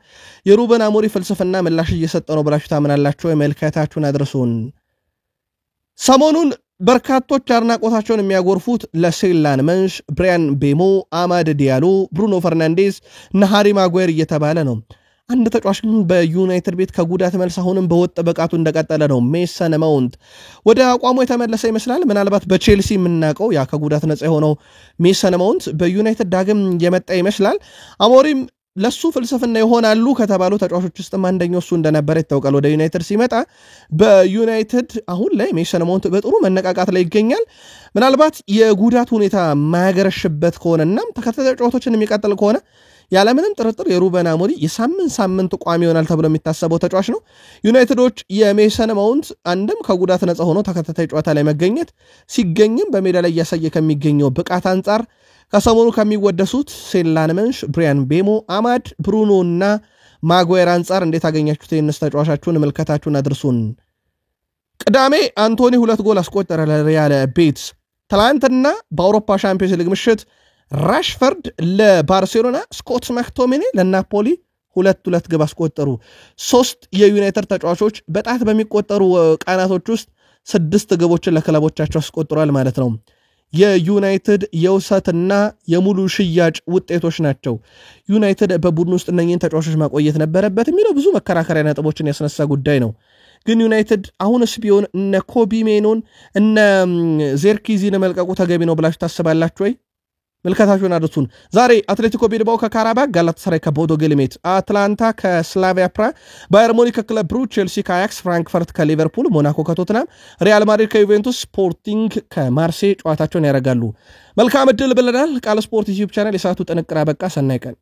የሩበን አሞሪም ፍልስፍና ምላሽ እየሰጠ ነው ብላችሁ ታምናላችሁ? መልካታችሁን አድርሱን። ሰሞኑን በርካቶች አድናቆታቸውን የሚያጎርፉት ለሴላን መንሽ፣ ብሪያን ቤሞ፣ አማድ ዲያሎ፣ ብሩኖ ፈርናንዴዝ እና ሃሪ ማጓየር እየተባለ ነው። አንድ ተጫዋች ግን በዩናይትድ ቤት ከጉዳት መልስ አሁንም በወጥ ብቃቱ እንደቀጠለ ነው። ሜሰን ማውንት ወደ አቋሙ የተመለሰ ይመስላል። ምናልባት በቼልሲ የምናውቀው ያ ከጉዳት ነፃ የሆነው ሜሰን ማውንት በዩናይትድ ዳግም የመጣ ይመስላል። አሞሪም ለሱ ፍልስፍና ይሆናሉ ከተባሉ ተጫዋቾች ውስጥም አንደኛው እሱ እንደነበረ ይታወቃል። ወደ ዩናይትድ ሲመጣ በዩናይትድ አሁን ላይ ሜሰን ማውንት በጥሩ መነቃቃት ላይ ይገኛል። ምናልባት የጉዳት ሁኔታ ማያገረሽበት ከሆነና ተከታታይ ጨዋታዎችን የሚቀጥል ከሆነ ያለምንም ጥርጥር የሩበን አሞሪም የሳምንት ቋሚ ይሆናል ተብሎ የሚታሰበው ተጫዋች ነው። ዩናይትዶች የሜሰን ማውንት አንድም ከጉዳት ነፃ ሆኖ ተከታታይ ጨዋታ ላይ መገኘት ሲገኝም በሜዳ ላይ እያሳየ ከሚገኘው ብቃት አንጻር ከሰሞኑ ከሚወደሱት ሴላን መንሽ፣ ብሪያን ቤሞ፣ አማድ፣ ብሩኖ እና ማጓየር አንጻር እንዴት አገኛችሁት? የነሱ ተጫዋቻችሁን ምልከታችሁን አድርሱን። ቅዳሜ አንቶኒ 2 ጎል አስቆጠረ ለሪያል ቤቲስ። ትላንትና በአውሮፓ ሻምፒዮንስ ሊግ ምሽት ራሽፈርድ ለባርሴሎና፣ ስኮት ማክቶሚኔ ለናፖሊ 2 ግብ አስቆጠሩ። 3 የዩናይትድ ተጫዋቾች በጣት በሚቆጠሩ ቀናቶች ውስጥ 6 ግቦችን ለክለቦቻቸው አስቆጥሯል ማለት ነው። የዩናይትድ የውሰትና የሙሉ ሽያጭ ውጤቶች ናቸው። ዩናይትድ በቡድን ውስጥ እነኚህን ተጫዋቾች ማቆየት ነበረበት የሚለው ብዙ መከራከሪያ ነጥቦችን ያስነሳ ጉዳይ ነው። ግን ዩናይትድ አሁንስ ቢሆን እነ ኮቢ ሜኖን እነ ዜርኪዚን መልቀቁ ተገቢ ነው ብላችሁ ታስባላችሁ ወይ? መልካታችሁን አድርሱን። ዛሬ አትሌቲኮ ቢልባኦ ከካራባክ፣ ጋላታሳራይ ከቦዶ ግሊምት፣ አትላንታ ከስላቪያ ፕራግ፣ ባየር ሙኒክ ከክለብ ብሩጅ፣ ቼልሲ ከአያክስ፣ ፍራንክፈርት ከሊቨርፑል፣ ሞናኮ ከቶትናም፣ ሪያል ማድሪድ ከዩቬንቱስ፣ ስፖርቲንግ ከማርሴይ ጨዋታቸውን ያደርጋሉ። መልካም ዕድል ብለናል። ቃል ስፖርት ዩቲዩብ ቻናል የሰዓቱ ጥንቅር አበቃ። ሰናይ ቀን